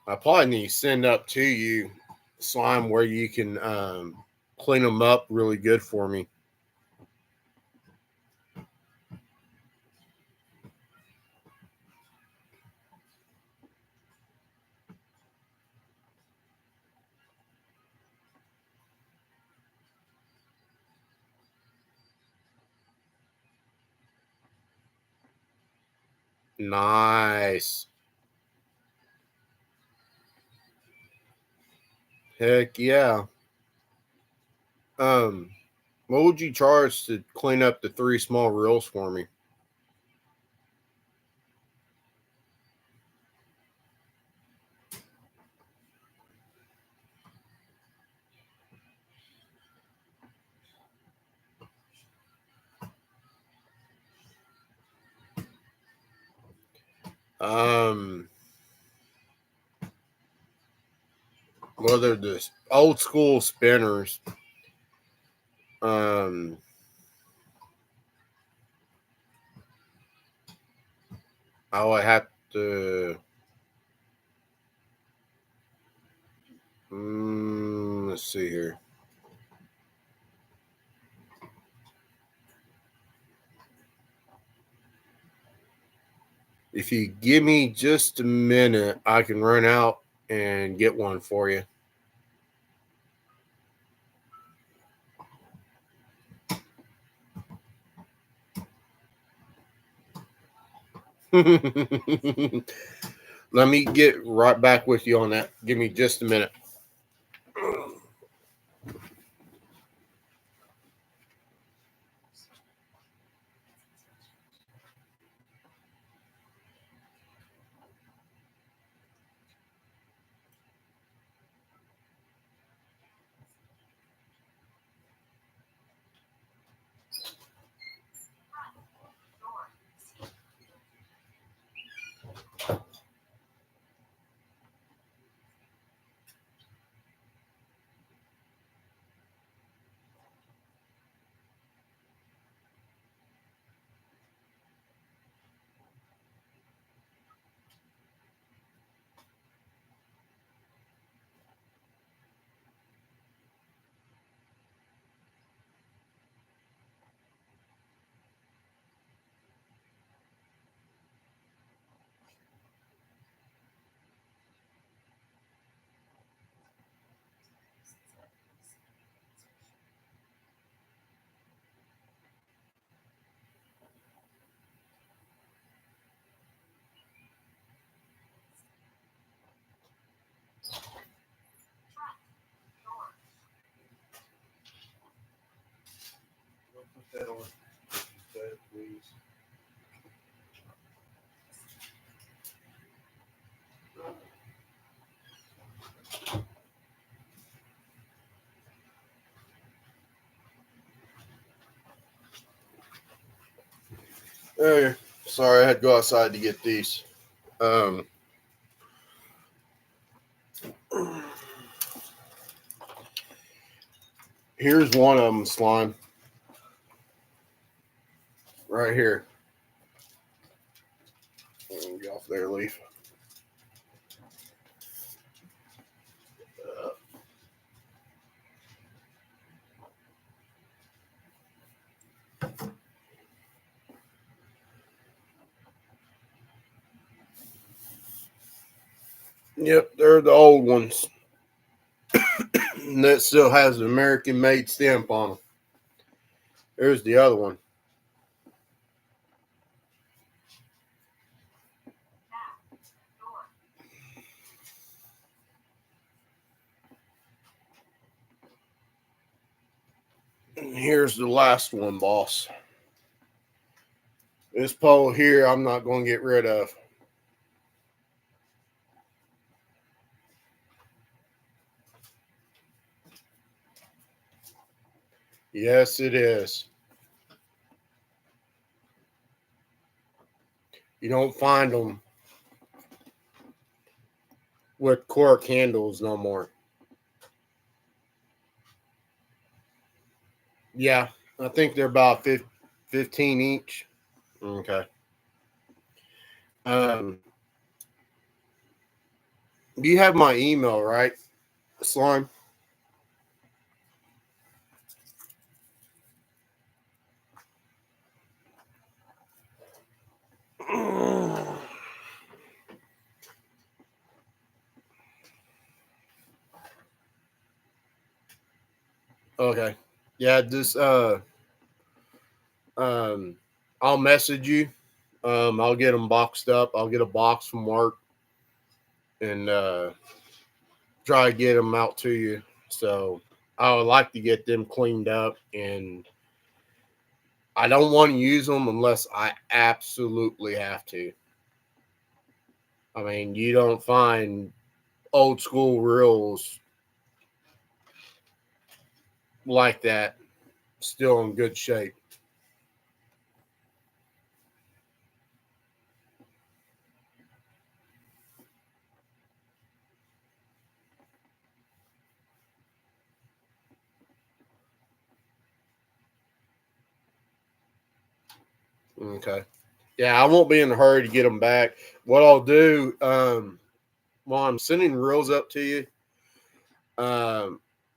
I probably need to send up to you slime where you can clean them up really good for me. Nice. Heck yeah. What would you charge to clean up the 3 small reels for me? Well, they're the old school spinners. I would have to. Let's see here. If you give me just a minute, I can run out and get one for you. Let me get right back with you on that. Give me just a minute. Put that on, please. Hey, sorry, I had to go outside to get these. Here's one of them, Slime. Right here. Get off there, Leaf. Yep, they're the old ones. And that still has an American made stamp on them. There's the other one. And here's the last one, boss. This pole here, I'm not going to get rid of. Yes, it is. You don't find them with cork handles no more. Yeah, I think they're about 15 each. Okay. You have my email, right, Slime? Okay. Yeah, just I'll message you I'll get them boxed up. I'll get a box from work and try to get them out to you. So I would like to get them cleaned up, and I don't want to use them unless I absolutely have to. I mean, you don't find old school reels like that still in good shape. Okay. Yeah, I won't be in a hurry to get them back. What I'll do, while I'm sending reels up to you, I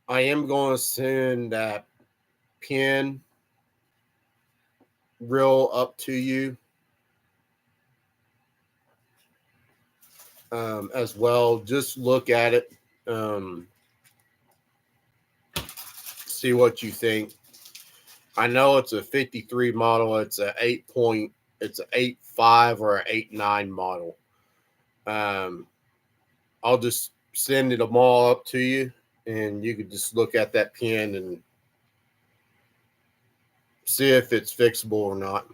am going to send that pin reel up to you as well. Just look at it, see what you think. I know it's a 53 model. It's a 8 point. It's an 8.5 or an 8.9 model. I'll just send it them all up to you, and you can just look at that pin and see if it's fixable or not.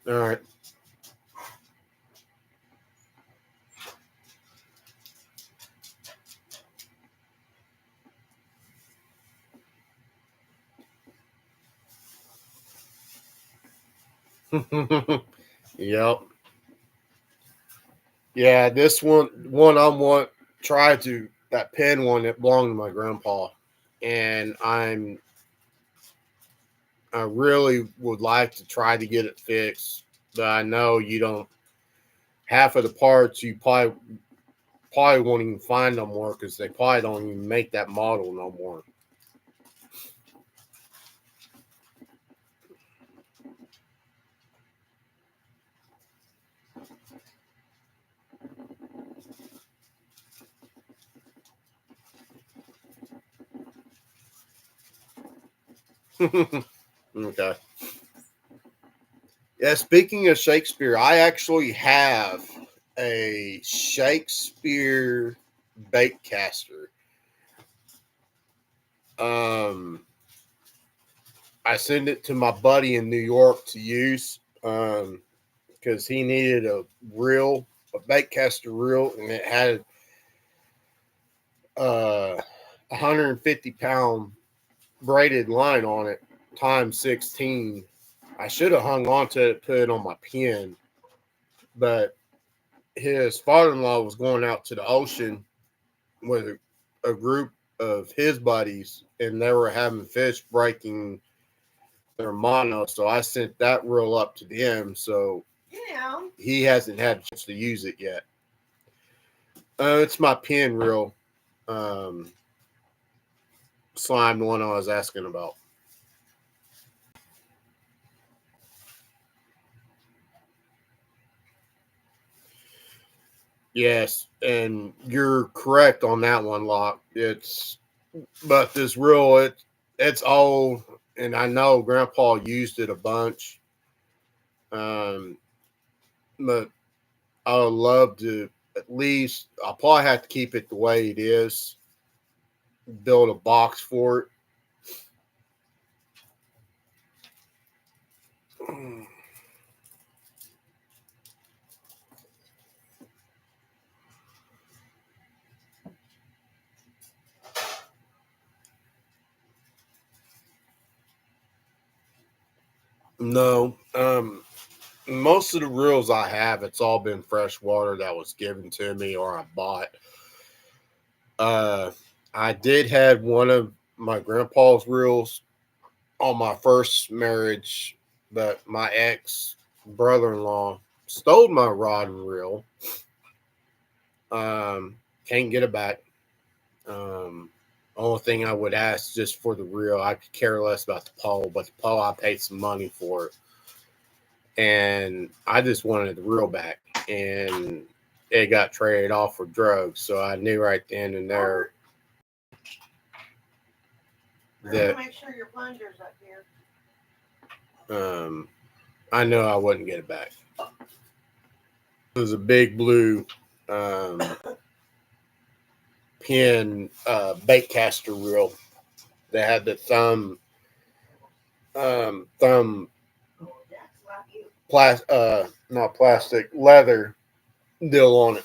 All right. Yep. Yeah, this one I want try to that pen one that belonged to my grandpa, and I really would like to try to get it fixed, but I know you don't. Half of the parts you probably won't even find no more because they probably don't even make that model no more. Okay. Yeah, speaking of Shakespeare, I actually have a Shakespeare bait caster. Um, I sent it to my buddy in New York to use because he needed a bait caster reel, and it had 150-pound braided line on it, times 16. I should have hung on to it, put it on my pen, but his father-in-law was going out to the ocean with a group of his buddies, and they were having fish breaking their mono. So I sent that reel up to them. So he hasn't had a chance to use it yet. It's my pen reel, slime, the one I was asking about. Yes, and you're correct on that one, Locke. But this reel, it's old, and I know Grandpa used it a bunch. Um, but I would love to at least. I'll probably have to keep it the way it is. Build a box for it. No, most of the reels I have, it's all been fresh water that was given to me or I bought. Uh, I did have one of my grandpa's reels on my first marriage, but my ex brother-in-law stole my rod and reel. Can't get it back. Only thing I would ask just for the reel, I could care less about the pole, but the pole I paid some money for it, and I just wanted the reel back, and it got traded off for drugs. So I knew right then and there. that Make sure your plunger's up here. I know I wouldn't get it back. It was a big blue pin bait caster reel that had the thumb not plastic, leather deal on it.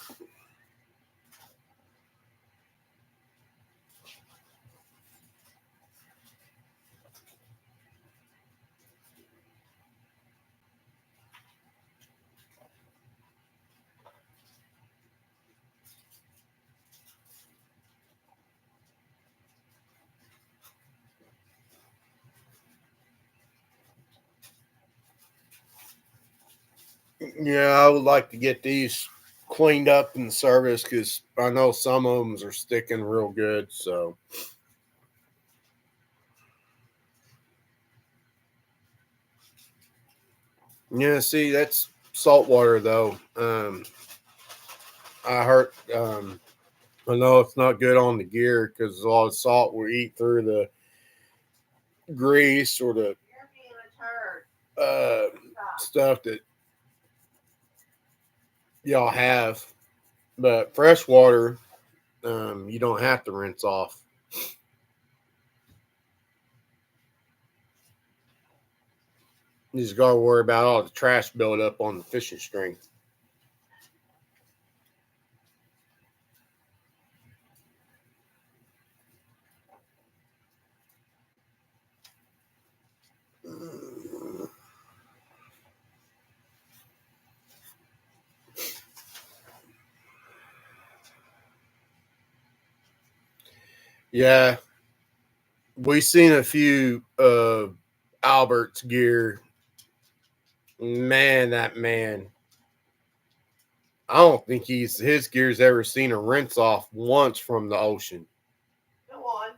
Yeah, I would like to get these cleaned up in the service because I know some of them are sticking real good. So, yeah, see, that's salt water though. I heard, I know it's not good on the gear because a lot of salt will eat through the grease or the stuff that y'all have. But fresh water, you don't have to rinse off. You just got to worry about all the trash buildup on the fishing string. Yeah, we seen a few Albert's gear. Man, that man. I don't think his gear's ever seen a rinse off once from the ocean. Go on.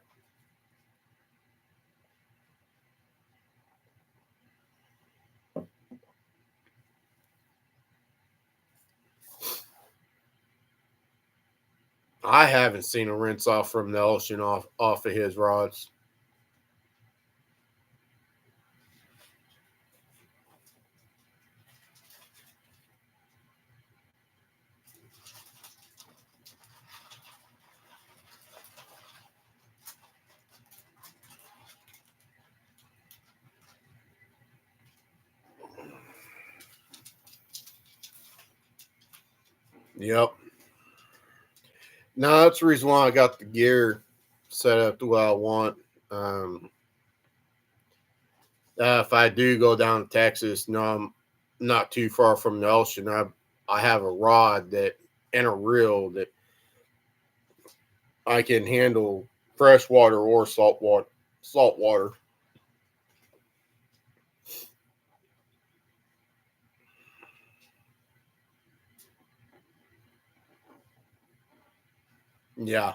I haven't seen a rinse off from the ocean off of his rods. Yep. No, that's the reason why I got the gear set up the way I want. If I do go down to Texas, no, I'm not too far from the ocean. I have a rod that and a reel that I can handle fresh water or salt water. Salt water. Yeah.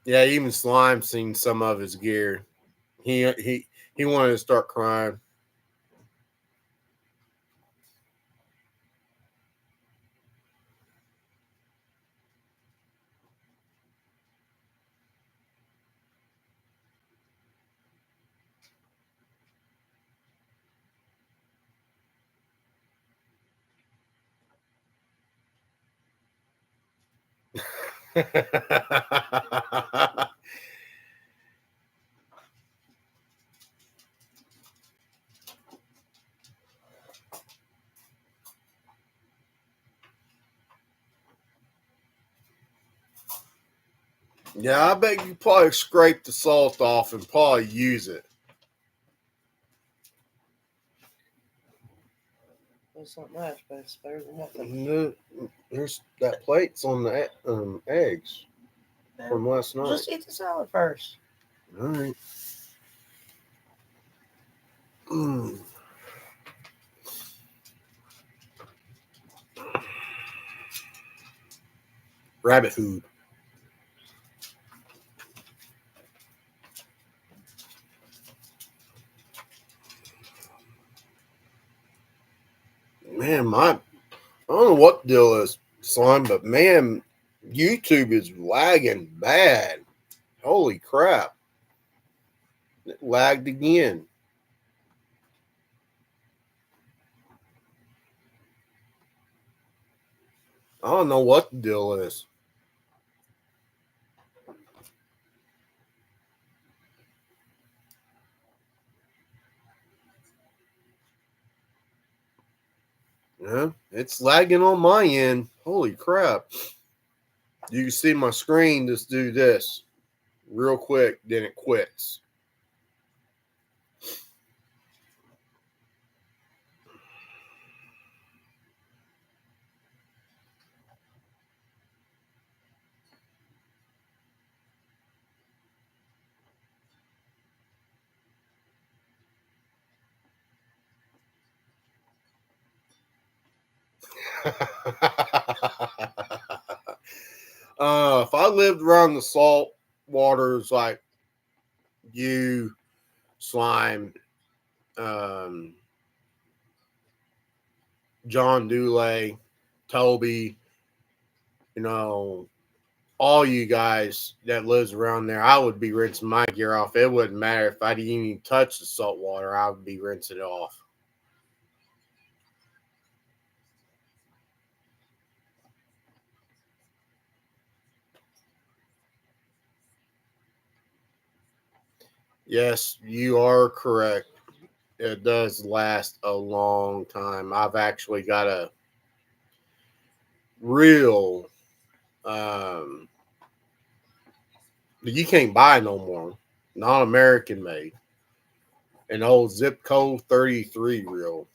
Yeah, even Slime seen some of his gear. He wanted to start crying. Yeah, I bet you probably scrape the salt off and probably use it. That's not much, but it's better than nothing. There's that plate's on the eggs from last night. Just eat the salad first. All right. Rabbit food. Man, I don't know what the deal is, Slime, but man, YouTube is lagging bad. Holy crap. It lagged again. I don't know what the deal is. Yeah, it's lagging on my end. Holy crap. You can see my screen just do this real quick, then it quits. If I lived around the salt waters like you, Slime, um, John Dulay, Toby, you know, all you guys that lives around there, I would be rinsing my gear off. It wouldn't matter if I didn't even touch the salt water, I would be rinsing it off. Yes, you are correct. It does last a long time. I've actually got a real you can't buy no more. Non American made. An old zip code 33 reel.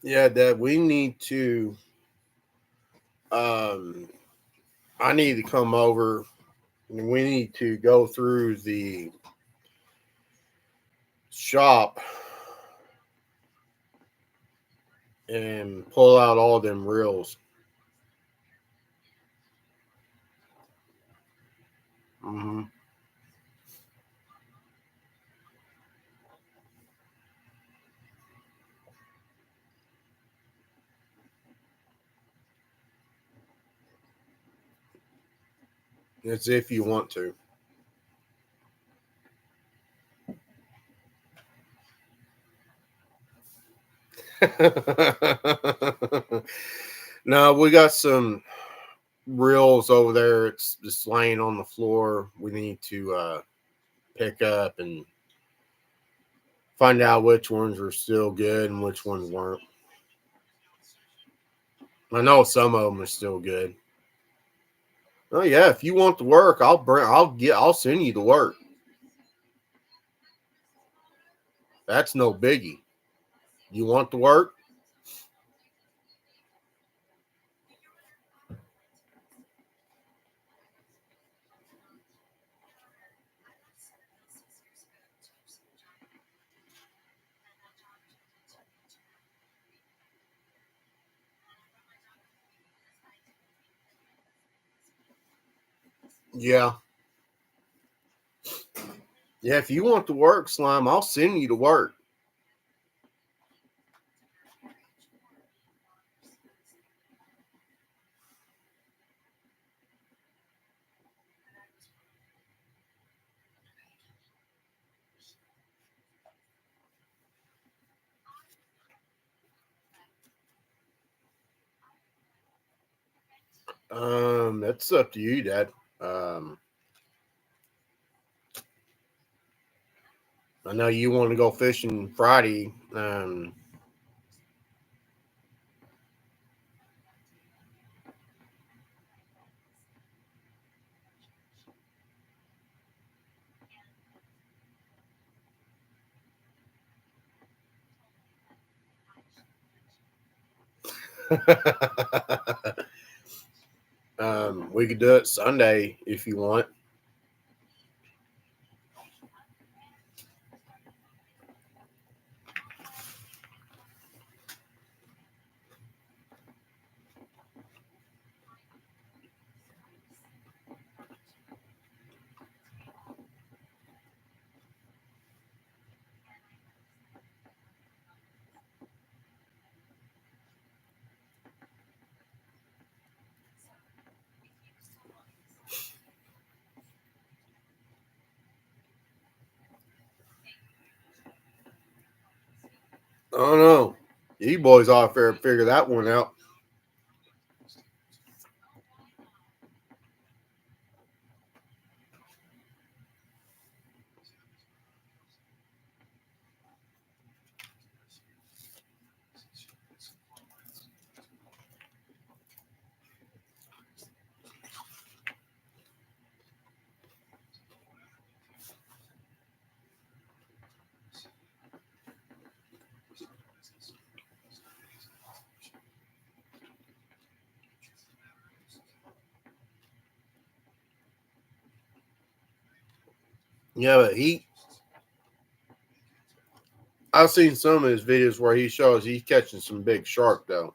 Yeah, Dad, we need to um I need to come over and we need to go through the shop and pull out all them reels. Mm-hmm. As if you want to. No, we got some reels over there. It's just laying on the floor. We need to pick up and find out which ones are still good and which ones weren't. I know some of them are still good. Oh yeah, if you want the work, I'll send you the work. That's no biggie. You want the work? Yeah. Yeah, if you want the work, Slime, I'll send you the work. That's up to you, Dad. Um, I know you want to go fishing Friday. We could do it Sunday if you want. don't know. You boys off there figure that one out. Yeah, but I've seen some of his videos where he shows he's catching some big shark though.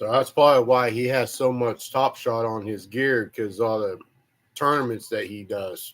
So that's probably why he has so much Top Shot on his gear, because all the tournaments that he does.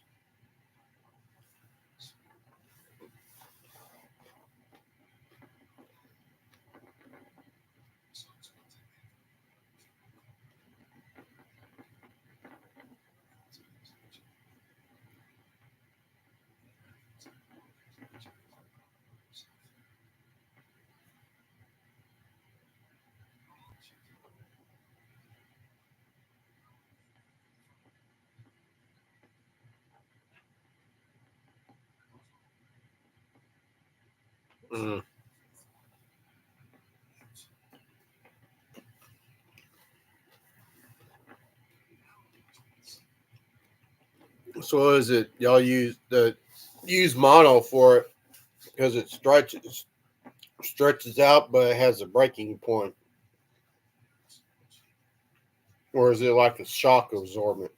Mm. So is it y'all use the use mono for it because it stretches out, but it has a breaking point, or is it like a shock absorbent?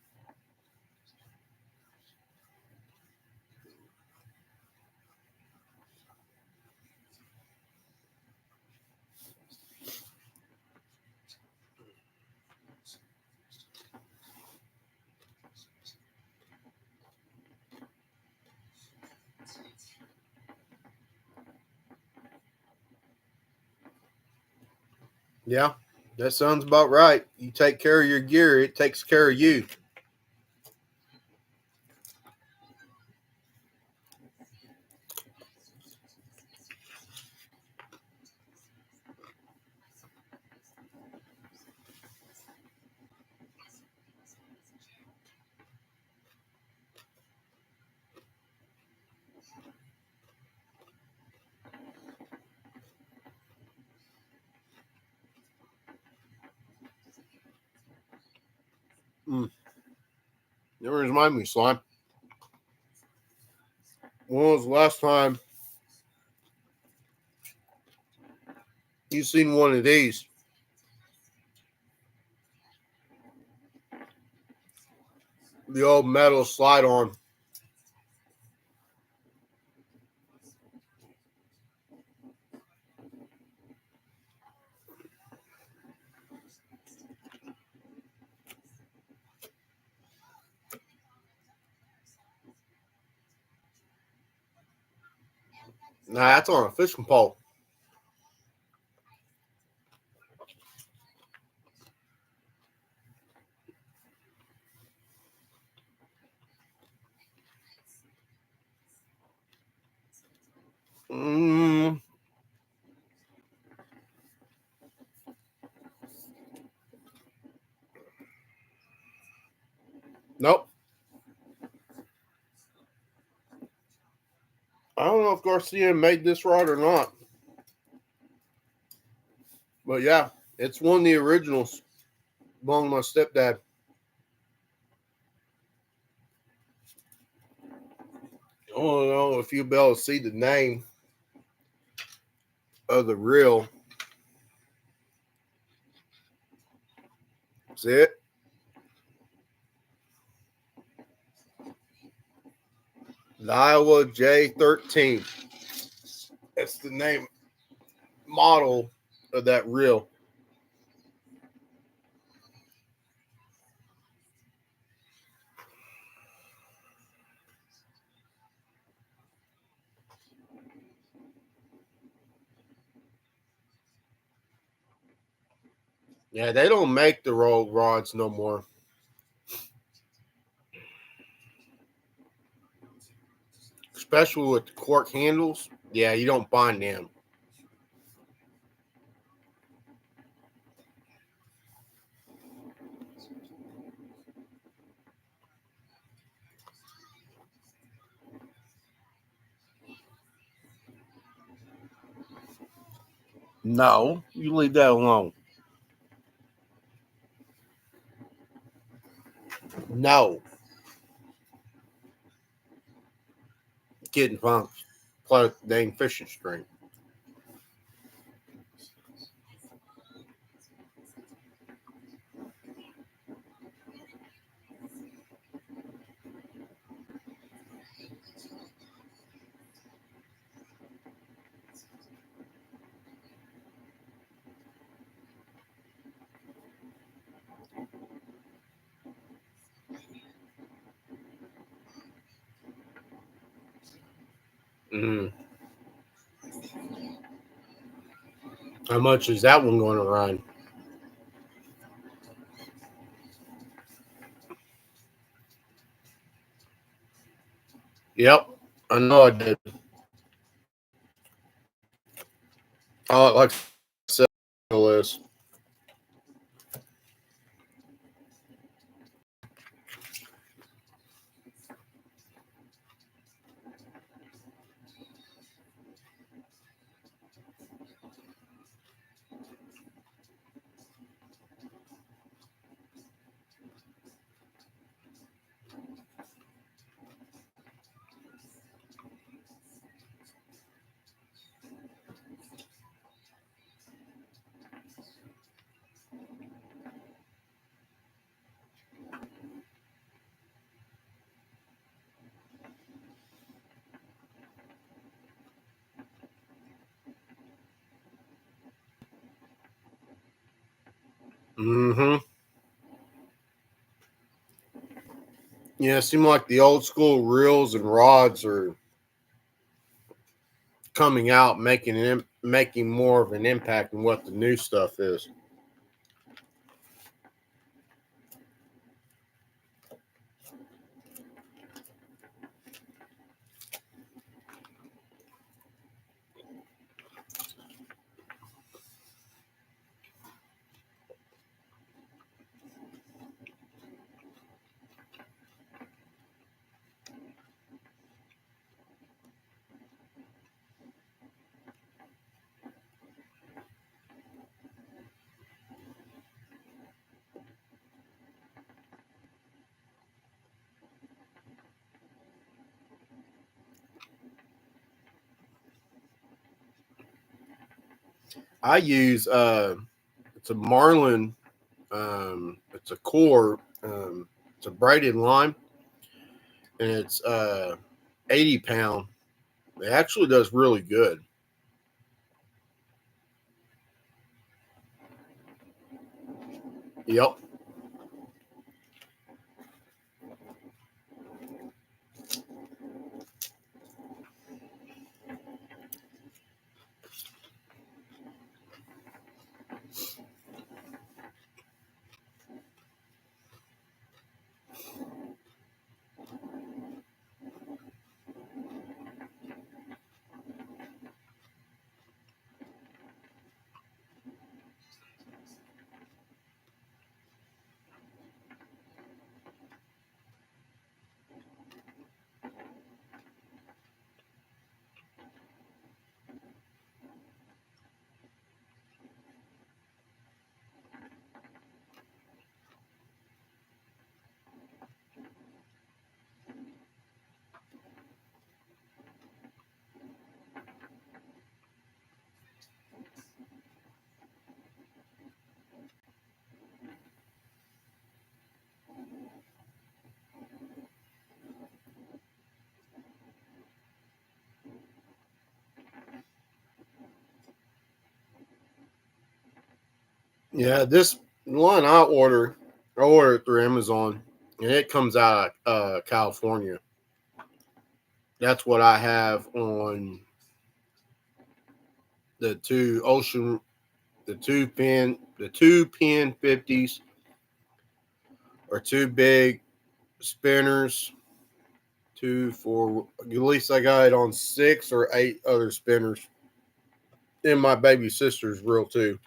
Yeah, that sounds about right. You take care of your gear, it takes care of you. Mm. That reminds me, Slime. When was the last time you seen one of these? The old metal slide on. Nah, that's on a fishing pole. Mm, nope. I don't know if Garcia made this rod or not. But yeah, it's one of the originals. Belonged to my stepdad. I don't know if you'll be able to see the name of the reel. See it? The Iowa J13. It That's the name model of that reel. Yeah, they don't make the roll rods no more. Especially with the cork handles. Yeah, you don't find them. No, you leave that alone. No. Getting funks. Plus dang fishing string. Mm. How much is that one going to run? Yep, I know I did. Oh, like I said, list. Mm-hmm. Yeah, it seemed like the old school reels and rods are coming out, making more of an impact than what the new stuff is. I use it's a Marlin, it's a core, it's a braided line, and it's 80 pound. It actually does really good. Yep. Yeah, this one I ordered through Amazon, and it comes out of California. That's what I have on the two pin 50s, or two big spinners. Two, four, at least I got it on 6 or 8 other spinners. And my baby sister's reel too.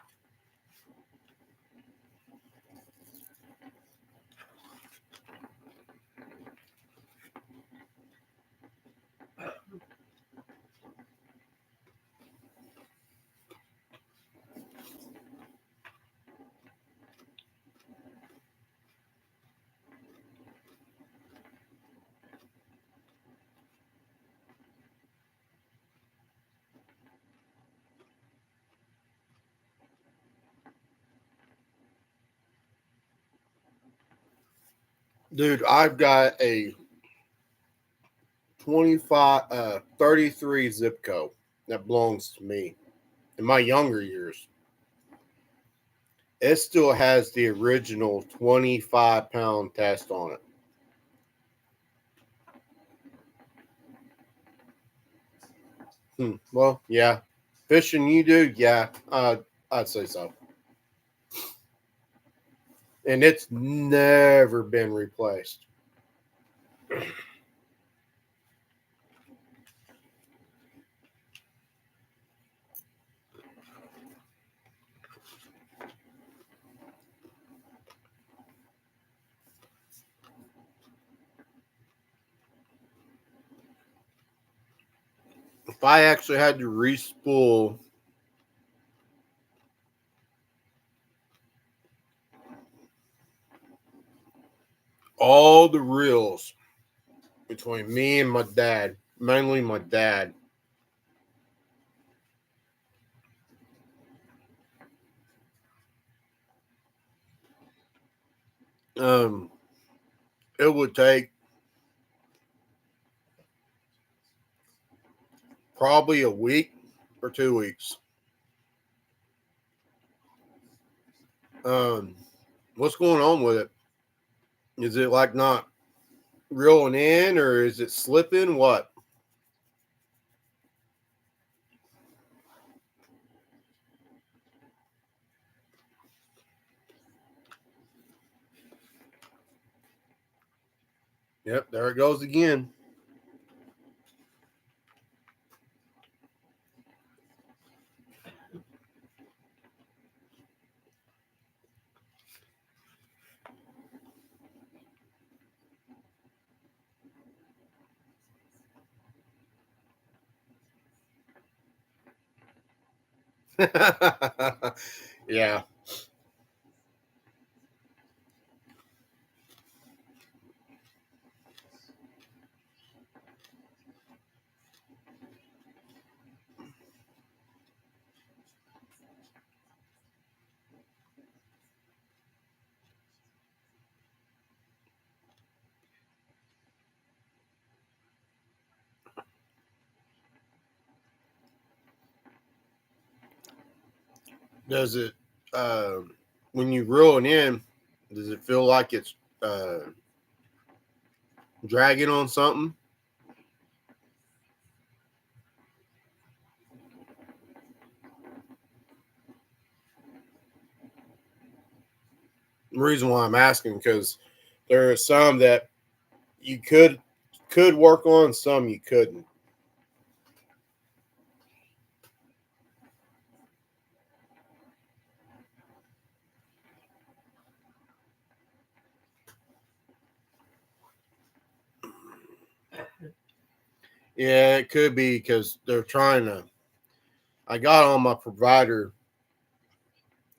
Dude, I've got a 33 zip code that belongs to me in my younger years. It still has the original 25-pound test on it. Well, yeah. Fishing you do? Yeah, I'd say so. And it's never been replaced. If I actually had to respool all the reels between me and my dad, mainly my dad, it would take probably a week or 2 weeks. What's going on with it? Is it like not reeling in, or is it slipping? What? Yep, there it goes again. Yeah. Does it, uh, when you reel it in, does it feel like it's dragging on something? The reason why I'm asking, because there are some that you could work on, some you couldn't. Yeah, it could be because they're trying to. I got on my provider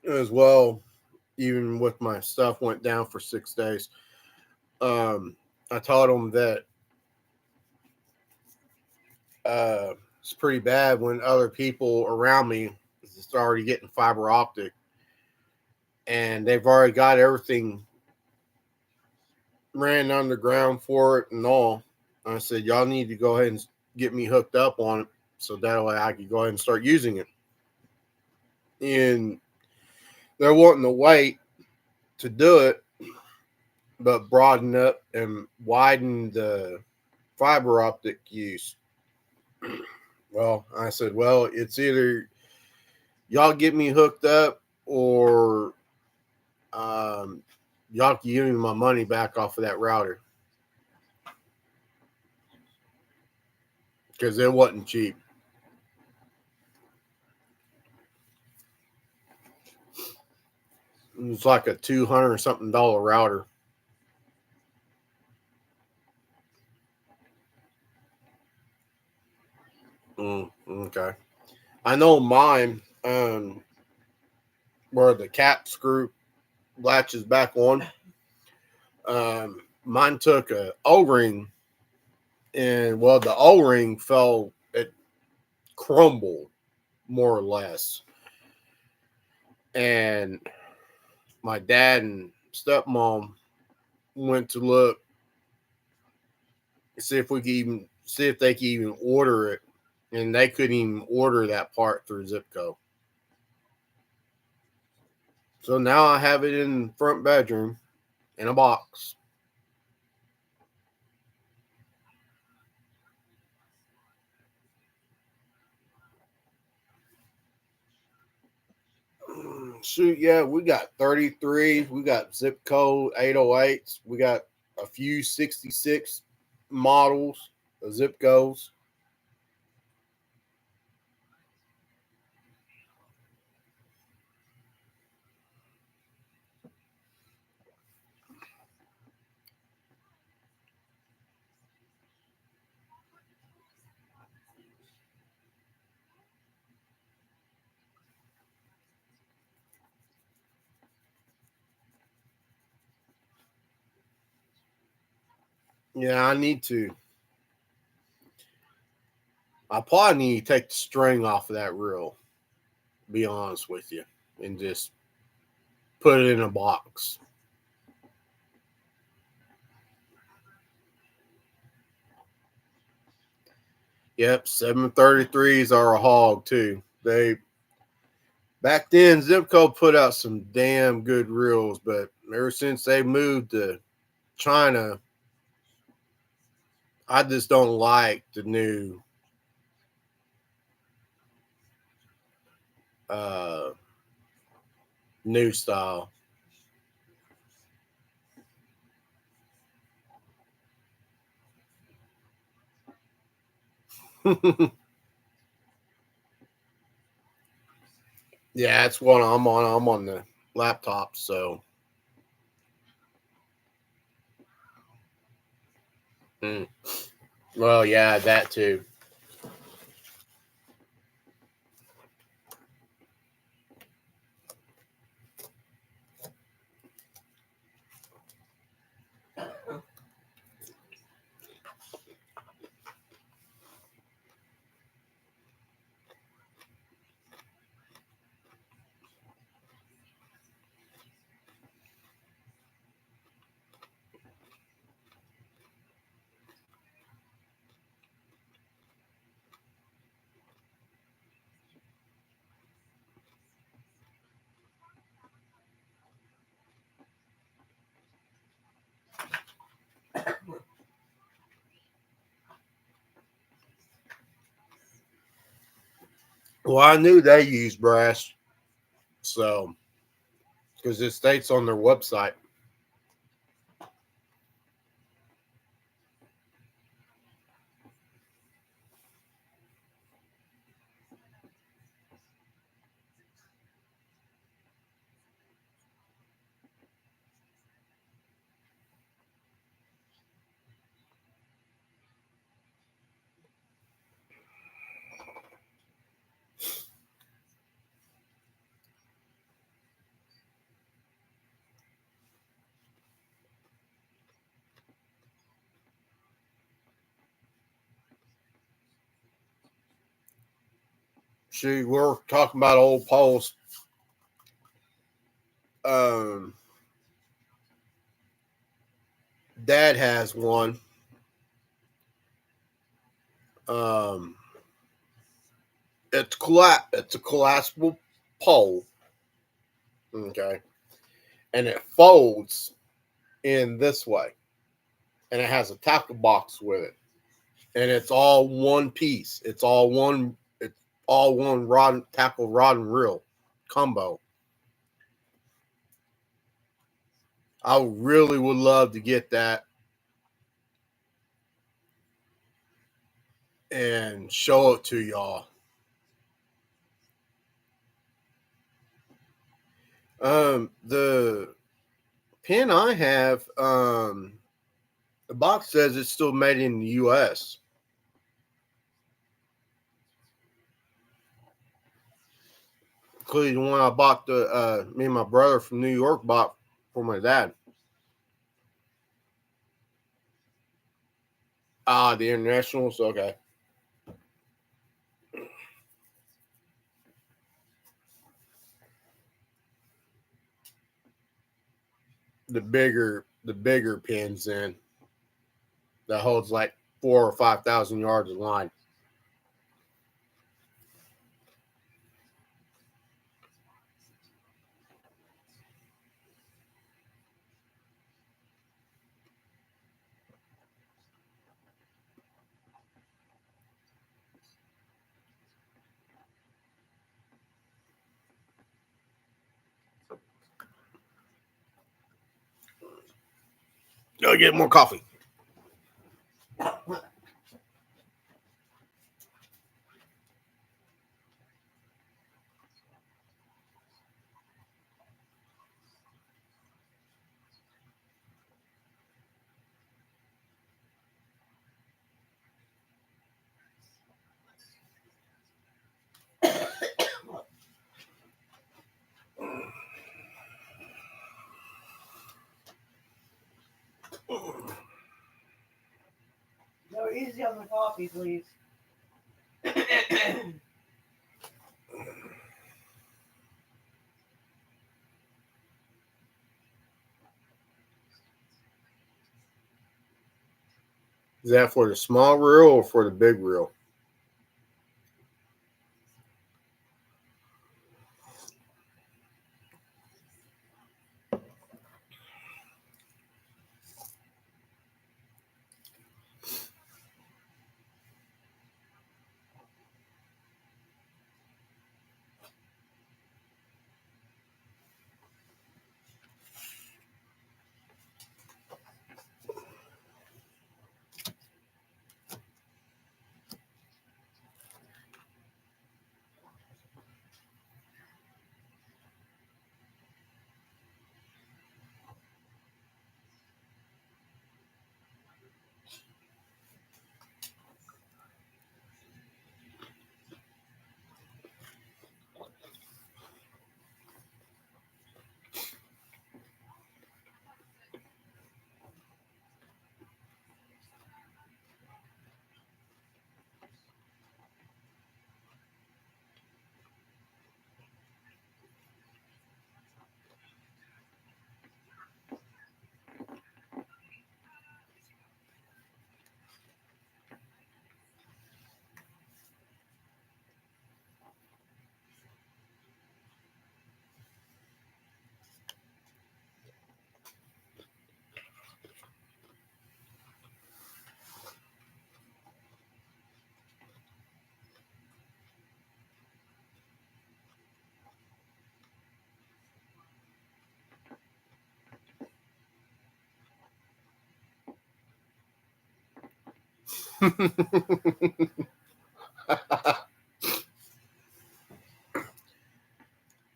as well, even with my stuff went down for 6 days. I told them that it's pretty bad when other people around me is already getting fiber optic, and they've already got everything ran underground for it and all. And I said, y'all need to go ahead and get me hooked up on it so that way I could go ahead and start using it. And they're wanting to wait to do it, but broaden up and widen the fiber optic use. Well, I said, well, it's either y'all get me hooked up or y'all can give me my money back off of that router because it wasn't cheap. It was like a $200 something router. Okay. I know mine, where the cap screw latches back on. Mine took a O-ring, and well, the O-ring fell, it crumbled more or less. And my dad and stepmom went to look, see if they could even order it, and they couldn't even order that part through Zipco. So now I have it in the front bedroom in a box. Shoot, yeah, we got 33, we got zip code 808s, we got a few 66 models of zip codes. Yeah, I probably need to take the string off of that reel, be honest with you, and just put it in a box. Yep, 733s are a hog too. They back then Zipco put out some damn good reels, but ever since they moved to China, I just don't like the uh new style. Yeah, that's what I'm on. I'm on the laptop, so well, yeah, that too. Well, I knew they used brass, so because it states on their website. Shoot, we're talking about old poles. Um, Dad has one. Um, it's a collapsible pole, Okay. And it folds in this way. And it has a tackle box with it. And it's all one piece. It's all one tackle rod and reel combo. I really would love to get that and show it to y'all. The pin I have, the box says it's still made in the U.S. Including the one I bought me and my brother from New York bought for my dad. The internationals, okay. The bigger pins in that holds like 4,000 or 5,000 yards of line. Go get more coffee. Go easy on the coffee, please. Is that for the small reel or for the big reel?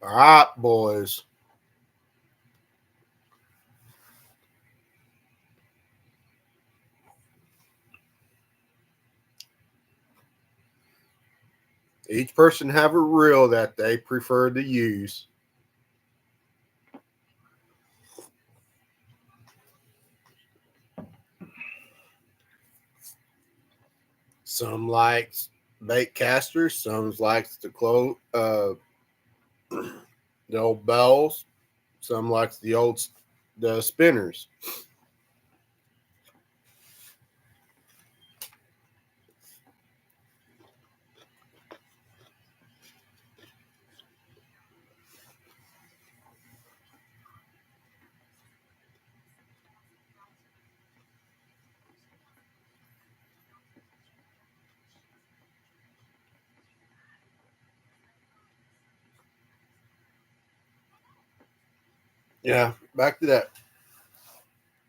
All right, boys. Each person have a reel that they prefer to use. Some likes bait casters, some likes the the old bells, some likes the spinners. Yeah, back to that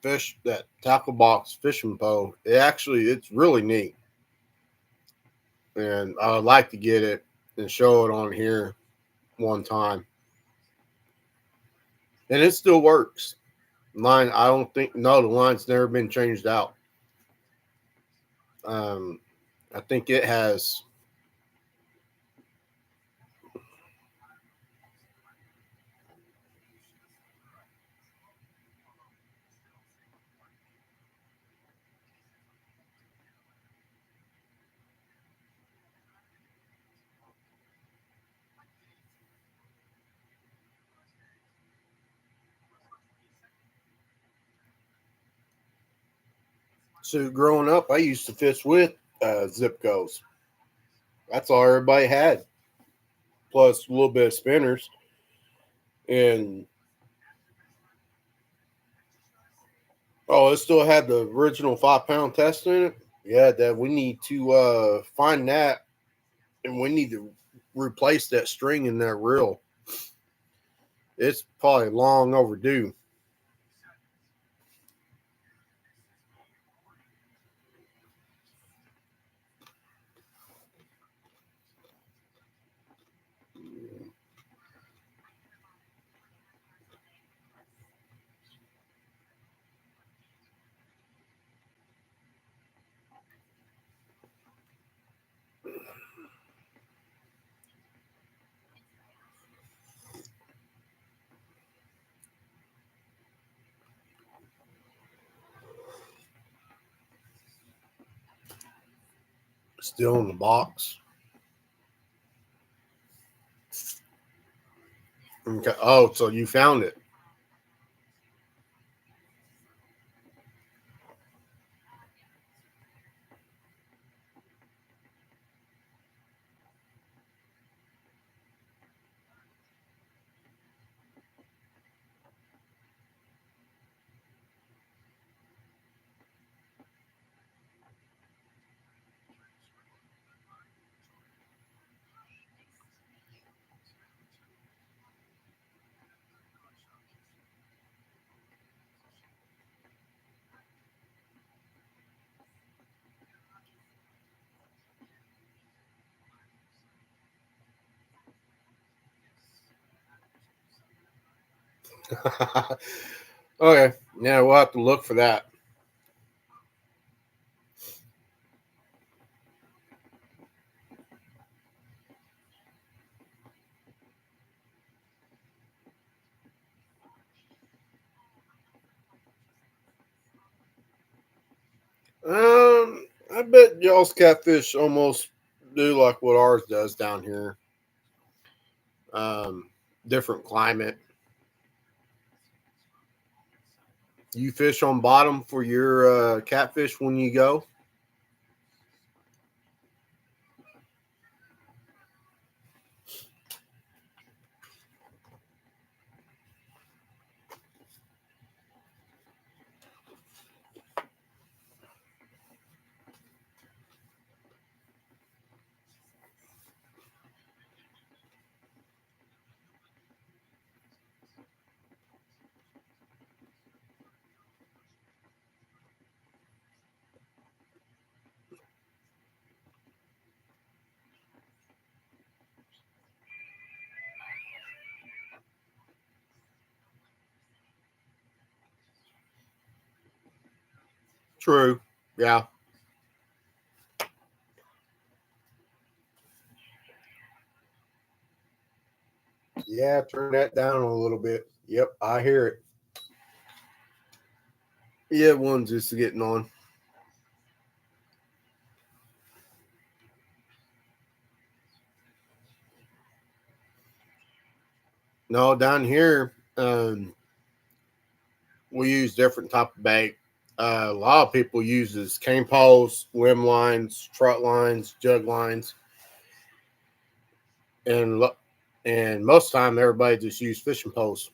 fish, that tackle box fishing pole. It's really neat, and I would like to get it and show it on here one time. And it still works. Line, I don't think no, the line's never been changed out. Um, I think it has. So growing up, I used to fish with Zipcos. That's all everybody had, plus a little bit of spinners. And oh, it still had the original 5 pound test in it. Yeah, Dad, we need to find that, and we need to replace that string in that reel. It's probably long overdue. Still in the box. Okay. Oh, so you found it. Okay. Yeah, we'll have to look for that. I bet y'all's catfish almost do like what ours does down here. Um, Different climate. You fish on bottom for your catfish when you go. True. Yeah. Yeah. Turn that down a little bit. Yep, I hear it. Yeah, one's just getting on. No, down here, we use different type of bait. A lot of people uses cane poles, limb lines, trot lines, jug lines, and and most time everybody just use fishing poles.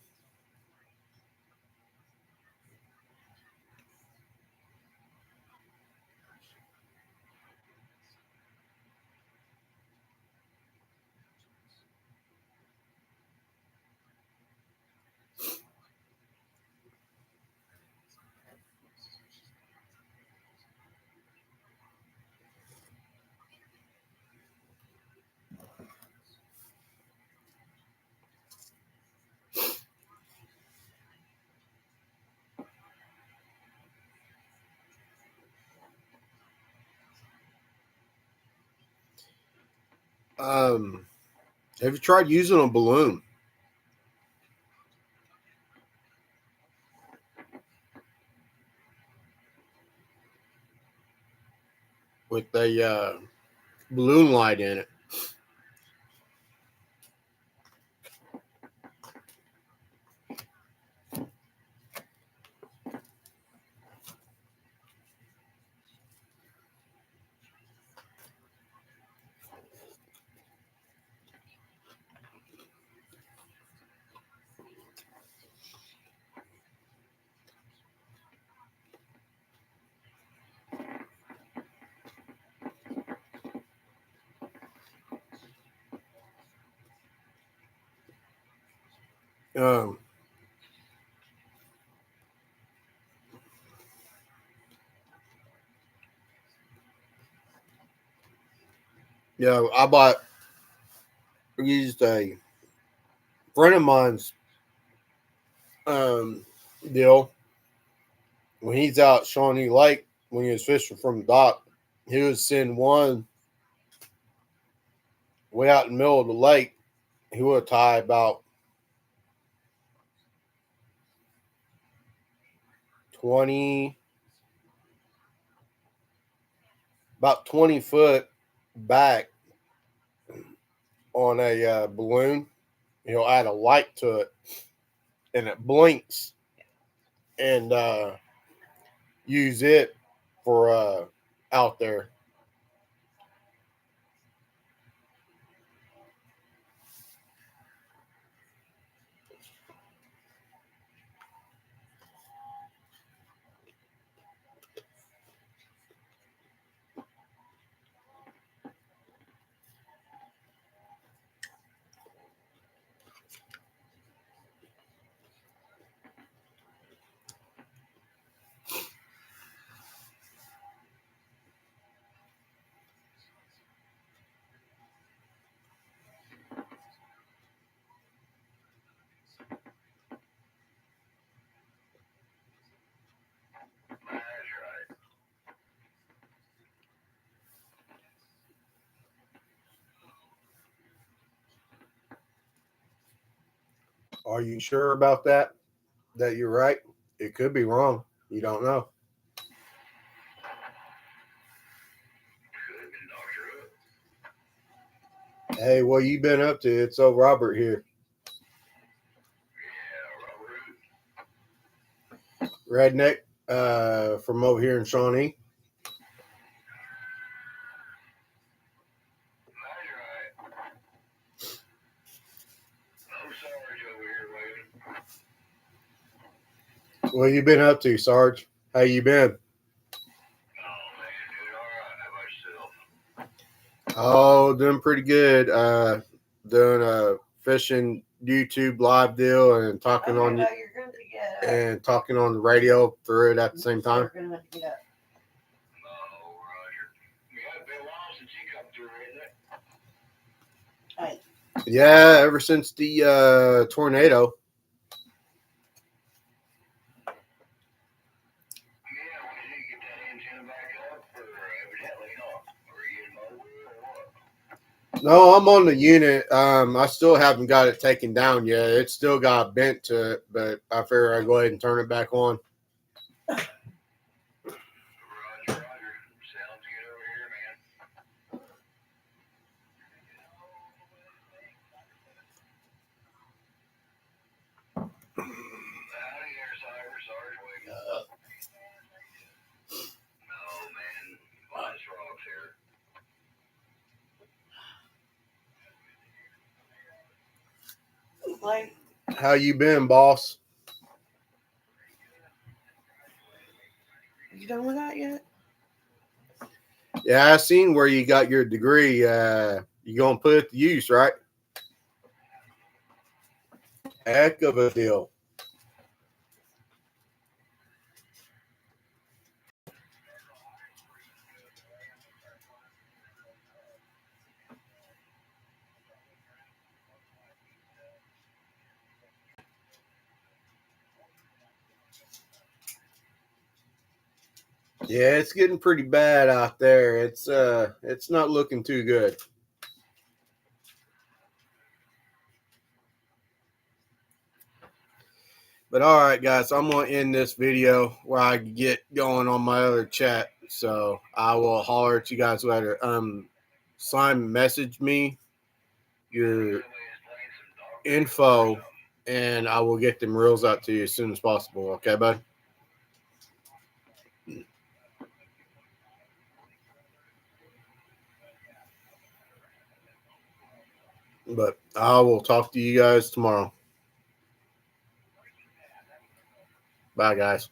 Have you tried using a balloon? With a balloon light in it. Um, I used a friend of mine's deal when he's out Shawnee Lake when he was fishing from the dock. He would send one way out in the middle of the lake. He would tie about 20, about 20 foot back on a balloon. He'll add a light to it, and it blinks, and use it for out there. Are you sure about that? That you're right? It could be wrong. You don't know. Hey, what you been up to? It's old Robert here. Redneck from over here in Shawnee. What you been up to, Sarge? How you been? Oh, doing pretty good. Doing a fishing YouTube live deal and talking on and talking on the radio through it at the same time. Yeah, ever since the tornado. No, I'm on the unit. I still haven't got it taken down yet. It's still got a bent to it, but I figure I'd go ahead and turn it back on. How you been, boss? You done with that yet? Yeah, I seen where you got your degree. You gonna put it to use, right? Heck of a deal. Yeah, it's getting pretty bad out there. It's not looking too good. But all right, guys, I'm going to end this video where I get going on my other chat. So I will holler at you guys later. Simon, message me your info and I will get them reels out to you as soon as possible. Okay, bud? But I will talk to you guys tomorrow. Bye, guys.